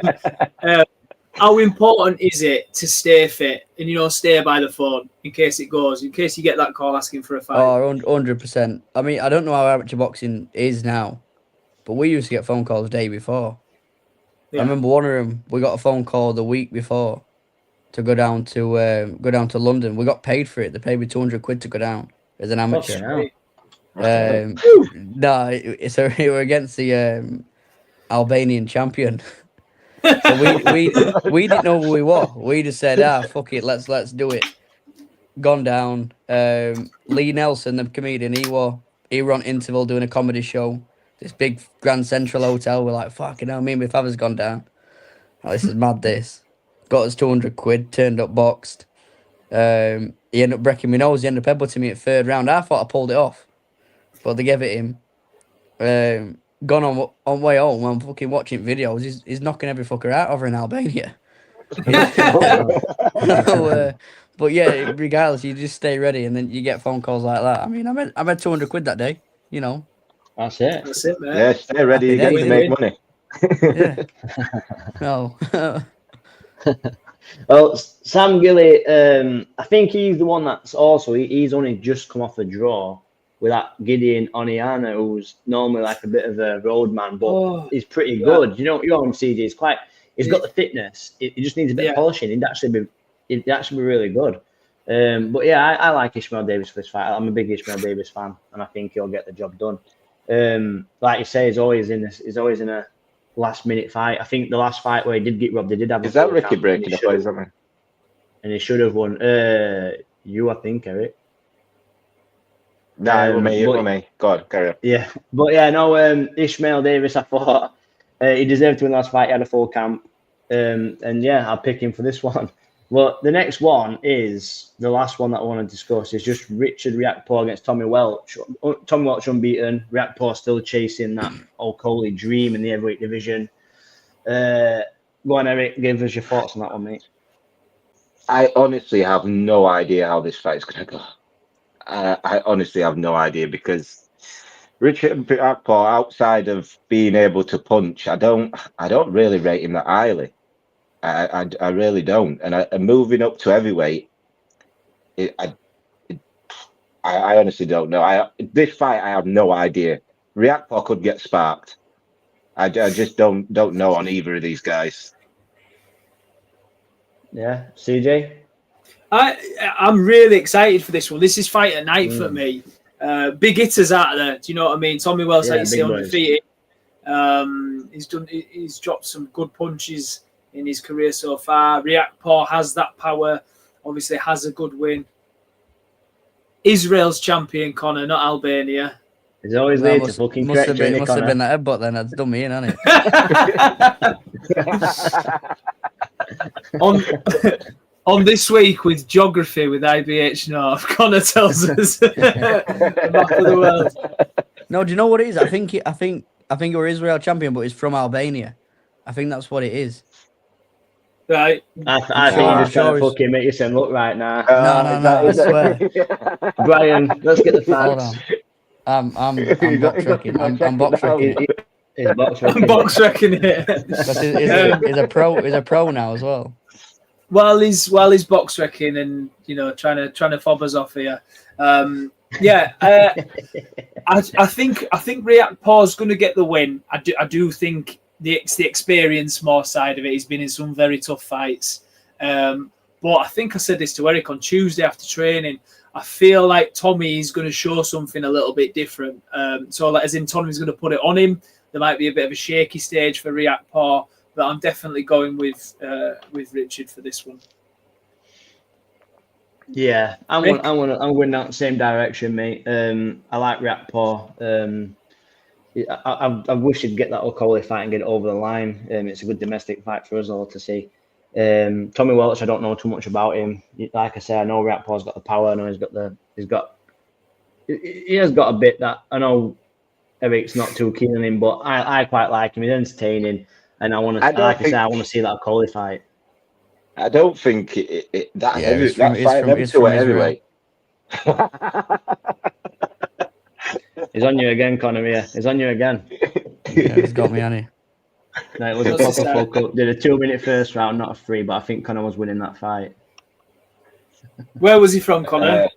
how important is it to stay fit and, stay by the phone in case it goes, in case you get that call asking for a fight? Oh, 100%. I mean, I don't know how amateur boxing is now, but we used to get phone calls the day before. Yeah. I remember one of them, we got a phone call the week before to go down to London. We got paid for it. They paid me £200 to go down as an amateur. So we were against the Albanian champion. So we didn't know who we were. We just said, fuck it, let's do it. Gone down. Lee Nelson, the comedian, he were on interval doing a comedy show. This big Grand Central hotel. We're like, fucking hell, me and my father's gone down. Oh, this is mad, this. Got us £200, turned up, boxed. He ended up breaking my nose. He ended up headbutting me at third round. I thought I pulled it off, but they gave it him. Gone on way home. I'm fucking watching videos. He's knocking every fucker out over in Albania. But yeah, regardless, you just stay ready, and then you get phone calls like that. I mean, I made £200 that day. That's it. That's it, man. Yeah, stay ready. You get to make money. Yeah. No. Well, Sam Gilly, I think he's the one that's also, he's only just come off a draw with that Gideon Oniana, who's normally like a bit of a roadman, but he's pretty good. You know, CJ, he's got the fitness. He just needs a bit of polishing. He'd actually be it'd actually be really good. But yeah, I like Ishmael Davis for this fight. I'm a big Ishmael Davis fan, and I think he'll get the job done. Like you say, he's always in a last minute fight. I think the last fight where he did get robbed, they did have. Is that Ricky breaking up? And he should have won. I think, Eric. No, me. Go on, carry on. Yeah, but yeah, no. Ishmael Davis, I thought he deserved to win the last fight. He had a full camp, and yeah, I'll pick him for this one. But the next one is the last one that I want to discuss. Is just Richard Riakporhe against Tommy Welch. Tommy Welch unbeaten. Riakporhe still chasing that O'Coley dream in the heavyweight division. Go on, Eric. Give us your thoughts on that one, mate. I honestly have no idea how this fight's going to go. I honestly have no idea because Richard Riakporhe, outside of being able to punch, I don't really rate him that highly. I really don't. And moving up to heavyweight, I honestly don't know. This fight, I have no idea. Riakporhe could get sparked. I just don't know on either of these guys. Yeah, CJ. I'm really excited for this one. This is fight at night for me. Big hitters out there. Do you know what I mean? Tommy Wells, like you say, undefeated. He's dropped some good punches in his career so far. Riakporhe has that power. Obviously, has a good win. Israel's champion, Conor, not Albania. He's always there to fucking correct you. Must have been that headbutt then. That's done me in, hasn't it? On this week with geography with IBH North, Conor tells us the map of the world. No, do you know what it is? I think you're Israel champion, but he's from Albania. I think that's what it is. Right. I think you're just trying to fucking make yourself look right now. No, I swear. Brian, let's get the facts. I'm box wrecking. I'm box wrecking. He's box wrecking. I'm box wrecking it. He's a pro now as well. While he's box wrecking and trying to fob us off here, I think Riakporhe's going to get the win. I do think it's the experience more side of it. He's been in some very tough fights, but I think I said this to Eric on Tuesday after training. I feel like Tommy is going to show something a little bit different. So as in Tommy's going to put it on him. There might be a bit of a shaky stage for Riakporhe. But I'm definitely going with Richard for this one. Yeah, I'm going down the same direction, mate. I like Riakporhe. I wish he'd get that O'Coley fight and get it over the line. It's a good domestic fight for us all to see. Tommy Welch, I don't know too much about him. Like I said, I know Riakporhe's got the power. I know he has got a bit that I know Eric's not too keen on him, but I quite like him. He's entertaining. And I want to see that Coley fight. I don't think that fight them two at heavyweight. He's on you again, Conor. Yeah, he's on you again. Yeah, he's got me, hasn't he? No, it was a proper fuck up. Did a 2-minute first round, not a 3, but I think Conor was winning that fight. Where was he from, Conor?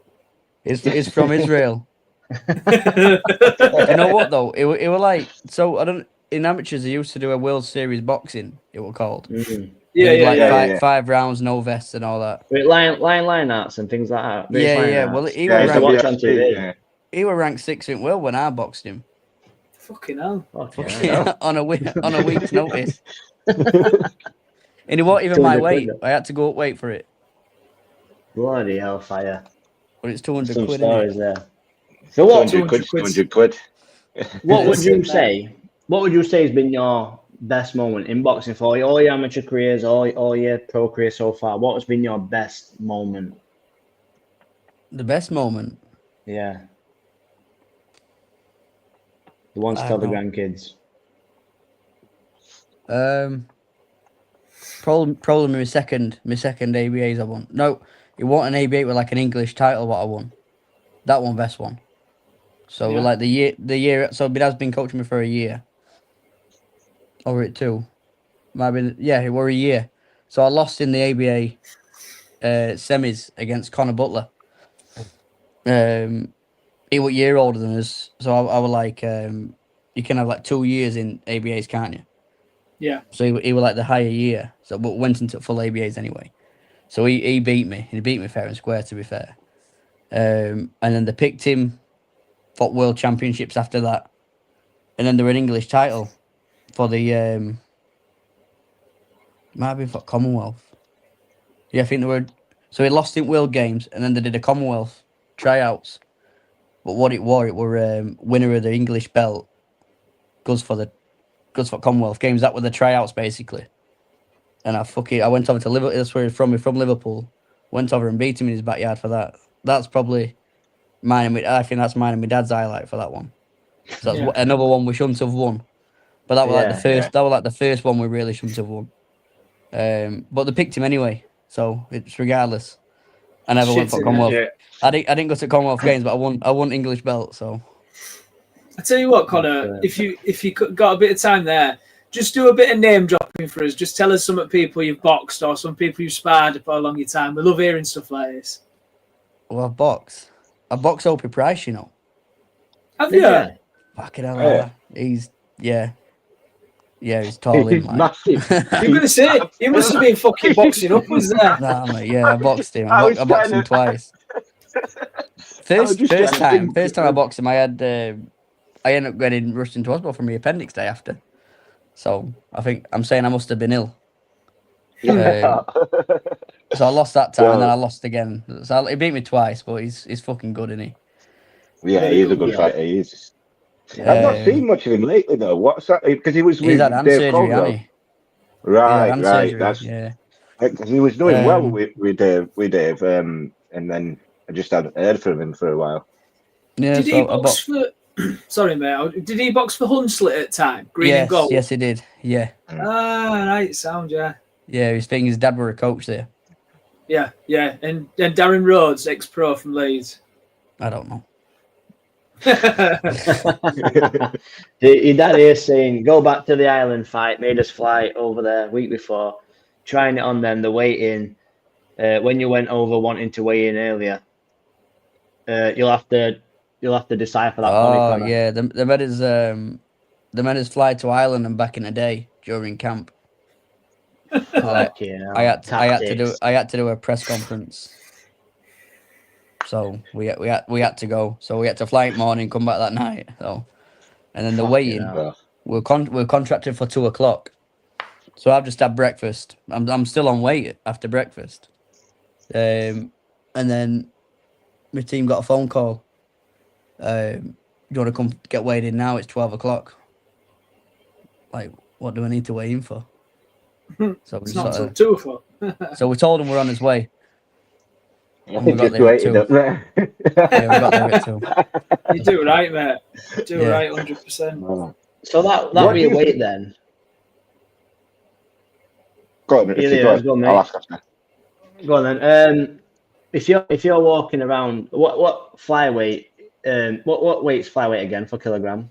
He's from Israel. You know what though? It were like so. I don't. In amateurs, they used to do a World Series boxing. It was called. Mm-hmm. Yeah, 5 rounds, no vests, and all that. With line arts and things like that. Yeah. Well, he was ranked 6th in the world when I boxed him. Fucking hell! On a week's notice. And it wasn't even my weight. I had to go up weight for it. Bloody hellfire! But it's 200 Some quid. Stories there. So what? 200 quid. What would you say? What would you say has been your best moment in boxing for all your amateur careers, all your pro career so far? What has been your best moment? The best moment? Yeah. The ones to tell the grandkids. Probably my second ABAs I won. No, it wasn't an ABA with like an English title what I won. That one best one. So like the year so Bidaz has been coaching me for a year. Or it 2. Might have been it were a year. So I lost in the ABA semis against Conor Butler. He was a year older than us, so I was like, you can have like 2 years in ABAs, can't you? Yeah. So he was like the higher year, but went into full ABAs anyway. So he beat me. He beat me fair and square, to be fair. And then they picked him for World Championships after that. And then there were an English title for the might have been for Commonwealth. Yeah, I think they were. So he lost in World Games, and then they did a Commonwealth tryouts. But what it were winner of the English belt goes for Commonwealth Games. That were the tryouts basically. And I went over to Liverpool. That's where he's from. He's from Liverpool. Went over and beat him in his backyard for that. That's probably I think that's mine and my dad's highlight for that one. So that's another one we shouldn't have won. But that was like the first. That was like the first one we really shouldn't have won. But they picked him anyway, so it's regardless. I never went for Commonwealth. Yeah. I didn't go to Commonwealth Games, but I won English belt. So I tell you what, Connor, if you got a bit of time there, just do a bit of name dropping for us. Just tell us some of the people you've boxed or some people you've sparred for a long time. We love hearing stuff like this. Well, I box Opie Price, you know. Have you? Fucking hell, he's he's tall. He's massive. You're gonna say he must have been fucking boxing up, was there? Nah, mate, I boxed him. I boxed him twice. First time I boxed him, I ended up getting rushed into hospital for my appendix day after. So I'm saying I must have been ill. So I lost that time, and then I lost again. So he beat me twice, but he's fucking good, isn't he? Yeah, he's a good fighter. I've not seen much of him lately, though. What's that? Because he was with had hand Dave surgery, Caldwell. hasn't he? Right. Surgery, That's because he was doing well with Dave, and then I just hadn't heard from him for a while. Yeah. Did he box for? Sorry, mate. Did he box for Hunslet at the time? Green and gold. Yes, he did. Yeah. Ah, right. Sound, yeah. Yeah, his dad were a coach there. Yeah. And Darren Rhodes, ex-pro from Leeds. I don't know. Your dad here saying, go back to the island fight, made us fly over there week before, trying it on then, the waiting. When you went over wanting to weigh in earlier, you'll have to decipher that. Oh yeah, the made us fly to Ireland and back in the day during camp. I had to do a press conference. So we had to go. So we had to fly in the morning, come back that night. So, and then the weigh-in, we're contracted for 2:00. So I've just had breakfast. I'm still on weight after breakfast. And then my team got a phone call. You want to come get weighed in now? It's 12:00. Like, what do I need to weigh in for? So it's not till 2 o'clock. So we told him we're on his way. And we got there at 2. Yeah, we got there at 2. You do right, mate. You do right, 100%. So that be a weight then. Go on, I'll ask after. Go on then. If you're walking around, what flyweight? What weight's flyweight again for kilogram?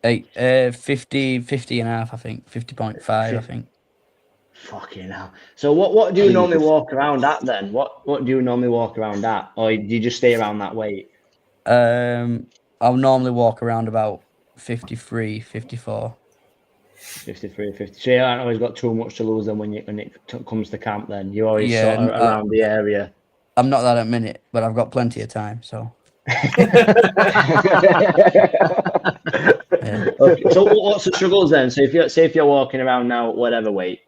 50 and a half, I think. 50.5, I think. Fucking hell. So what do you normally walk around at then? What do you normally walk around at? Or do you just stay around that weight? I'll normally walk around about 53, 54. 53, 50. So you haven't always got too much to lose then when it comes to camp then. You're always sort of around the area. I'm not that at a minute, but I've got plenty of time, so. Okay. So what's the struggles then? So if you're walking around now at whatever weight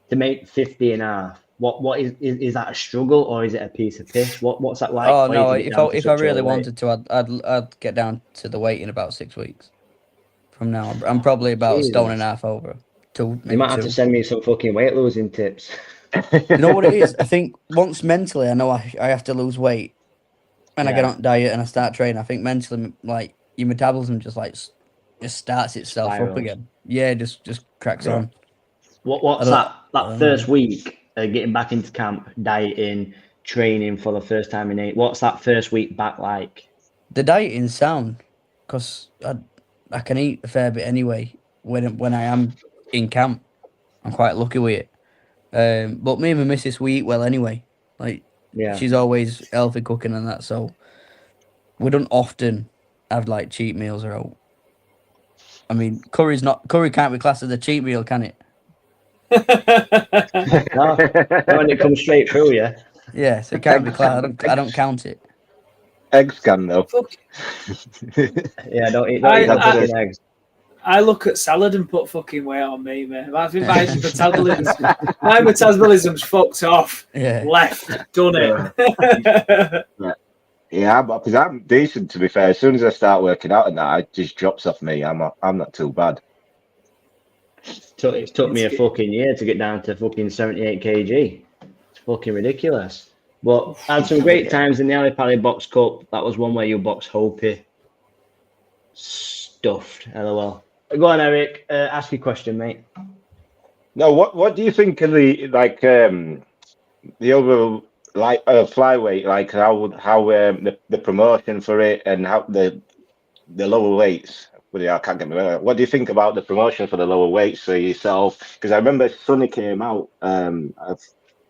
to make 50 and a half, what is that a struggle or is it a piece of piss? What's that like? Oh no, if I really wanted to, I'd get down to the weight in about 6 weeks. From now, I'm probably about a stone and a half over. You might have to send me some fucking weight losing tips. You know what it is? I think once mentally, I know I have to lose weight, and I get on diet and I start training. I think mentally, like your metabolism just starts itself up again. Yeah, just cracks on. What's that first week getting back into camp, dieting, training for the first time in 8? What's that first week back like? The dieting's sound because I can eat a fair bit anyway when I am in camp. I'm quite lucky with it. But me and my missus, we eat well anyway. Like, she's always healthy cooking and that, so we don't often have like cheat meals or out. I mean, curry can't be classed as a cheat meal, can it? No, when it comes straight through you. Yeah, so it can't be class. I don't count it. Eggs can though. Yeah, don't eat fucking eggs. I look at salad and put fucking weight on me, man. I think my metabolism's fucked off. Yeah. Left, done it. Yeah, because I'm decent, to be fair. As soon as I start working out and that, it just drops off me. I'm not too bad. It took me a fucking year to get down to fucking 78 kg. It's fucking ridiculous. But I had some great times in the Ali Pally Box Cup. That was one where you boxed Hopi. Stuffed, LOL. Go on, Eric. Ask your question, mate. No, what do you think of the the other flyweight, like how the promotion for it and how the lower weights? Well, I can't get me right. What do you think about the promotion for the lower weights for yourself? Because I remember Sonny came out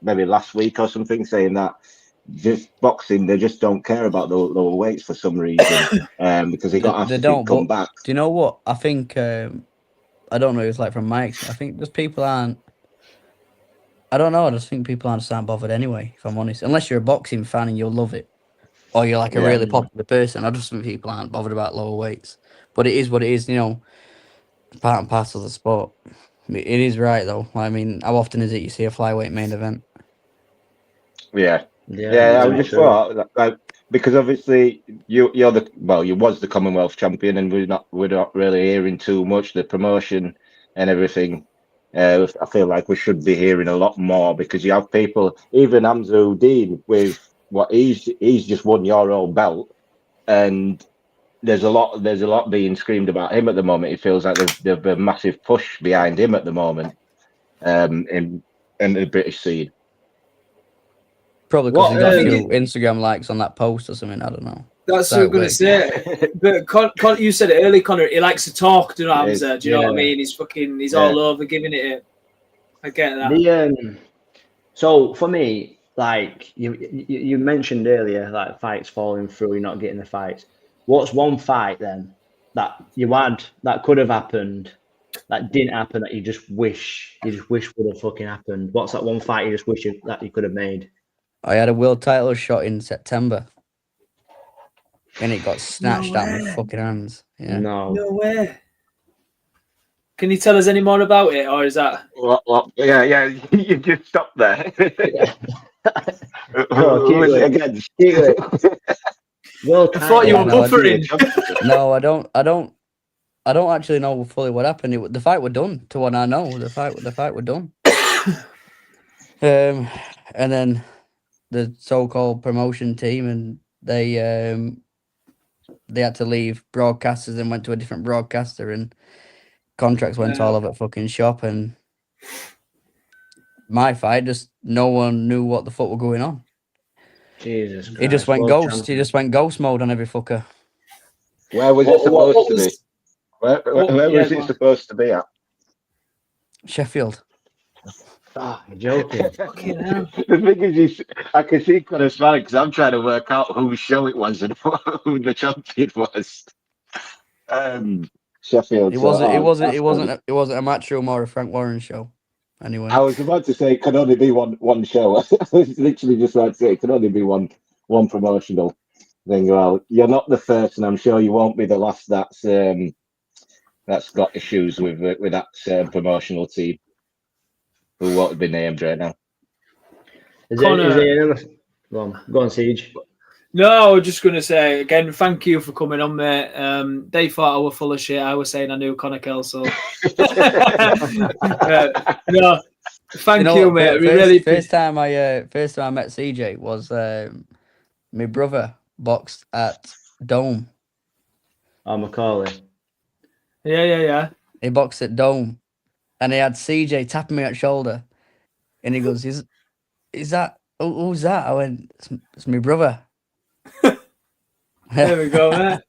maybe last week or something saying that just boxing, they just don't care about the lower weights for some reason because he got asked to come back. Do you know what? I think I don't know. It's like from my experience. I think just people aren't. I don't know. I just think people aren't bothered anyway. If I'm honest, unless you're a boxing fan and you'll love it, or you're like a really popular person. I just think people aren't bothered about lower weights. But it is what it is. You know, part and parcel of the sport. It is right though. I mean, how often is it you see a flyweight main event? Yeah. I just thought like, because obviously you was the Commonwealth champion, and we're not really hearing too much the promotion and everything. I feel like we should be hearing a lot more because you have people, even Amzuddin with what he's just won your old belt, and there's a lot being screamed about him at the moment. It feels like there's a massive push behind him at the moment, in the British scene. Probably because he got a few Instagram likes on that post or something. I don't know. That's what I'm going to say. But you said it early, Connor. He likes to talk, do you know, Hamza? Do you know what I mean? He's all over giving it. I get that. So for me, like you mentioned earlier, like fights falling through, you're not getting the fights. What's one fight then that you had that could have happened, that didn't happen, that you just wish would have fucking happened? What's that one fight you just wish that you could have made? I had a world title shot in September, and it got snatched out of my fucking hands. Yeah. No way. Can you tell us any more about it, or is that? Well, yeah. You just stopped there. Again, well, I thought you were buffering. No, I don't actually know fully what happened. The fight were done. To what I know, the fight were done. And then the so-called promotion team, and they had to leave broadcasters and went to a different broadcaster, and contracts went all over fucking shop. And my fight, just no one knew what the fuck were going on. Jesus Christ. He just went ghost. Champion. He just went ghost mode on every fucker. Where was it supposed to be? Where was it supposed to be at? Sheffield. Oh, you're joking. Fucking hell. The thing is, I can see Connor smiling because I'm trying to work out whose show it was and who the champion was. Sheffield. It wasn't a Matchroom or a Frank Warren show. Anyway, I was about to say it can only be one show. I was literally just about to say it can only be one promotional thing. Well, you're not the first, and I'm sure you won't be the last that's got issues with that promotional team who won't be named right now. Is there another? Go on, Siege. No, I was just going to say again, thank you for coming on, mate. They thought I was full of shit. I was saying I knew Connor Kelsall. No, thank you, mate. First time I met CJ was my brother boxed at Dome. Oh, Macaulay. Yeah. He boxed at Dome, and he had CJ tapping me on the shoulder, and he goes, "Is that who's that?" I went, "It's my brother." There we go, mate.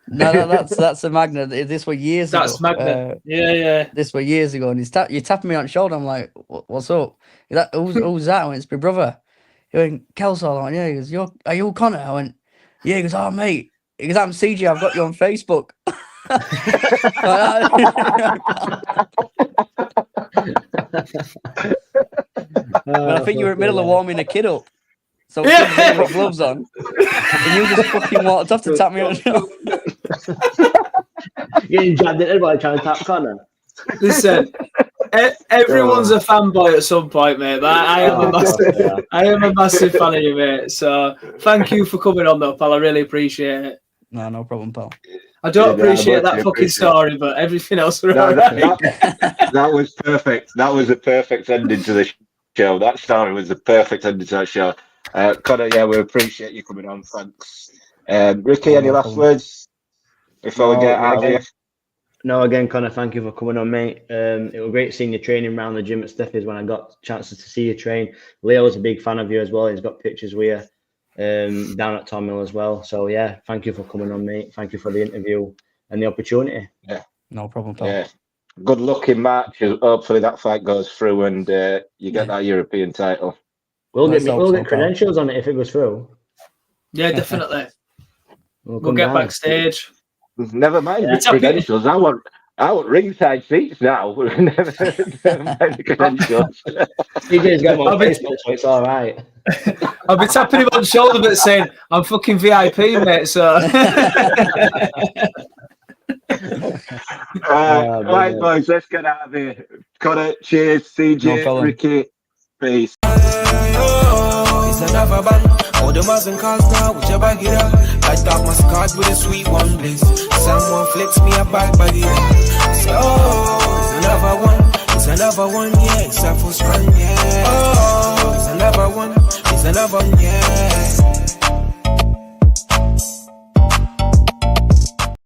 No, that's a Magna. This was years ago. That's Magna. Yeah. This was years ago, and you're tapping me on the shoulder. I'm like, "What's up?" He's like, who's that? I went, "It's my brother." He went, "Kelsall." I went, "Yeah." He goes, "Are you Connor?" I went, "Yeah." He goes, "Oh, mate." He goes, "I'm CJ. I've got you on Facebook." But I think you were in the middle of warming a kid up. So he put gloves on. And you just fucking walked off to tap me on the shoulder. Getting jabbed in by trying to tap Connor. Listen, everyone's a fanboy at some point, mate. But I am a massive fan of you, mate. So thank you for coming on, though, pal. I really appreciate it. No problem, pal. I don't appreciate that fucking story, but everything else was all right. That was perfect. That was a perfect ending to the show. That story was the perfect ending to that show. Connor, yeah, we appreciate you coming on. Thanks. Ricky, any last words before we get out of here? No, again, Connor, thank you for coming on, mate. It was great seeing you training around the gym at Steffi's when I got chances to see you train. Leo was a big fan of you as well. He's got pictures with you down at Tom Hill as well. So, yeah, thank you for coming on, mate. Thank you for the interview and the opportunity. Yeah. No problem, pal. Yeah. Good luck in March. Hopefully that fight goes through and you get that European title. We'll get credentials on it if it goes through. Yeah, definitely. We'll get backstage. Never mind the credentials. I want ringside seats now. Never mind the credentials. CJ's got my Facebook, so it's all right. I'll be tapping him on the shoulder, but saying, I'm fucking VIP, mate. So. Right, boys, let's get out of here. Connor, cheers. CJ, Ricky, peace. It's another bang. All the Muslim cars now, whichever get up. Light up my card with a sweet one blaze. Someone flicks me a back by the end. Say, oh, it's another one. It's another one, yeah. It's a full strong, yeah. Oh, it's another one. It's another one, yeah.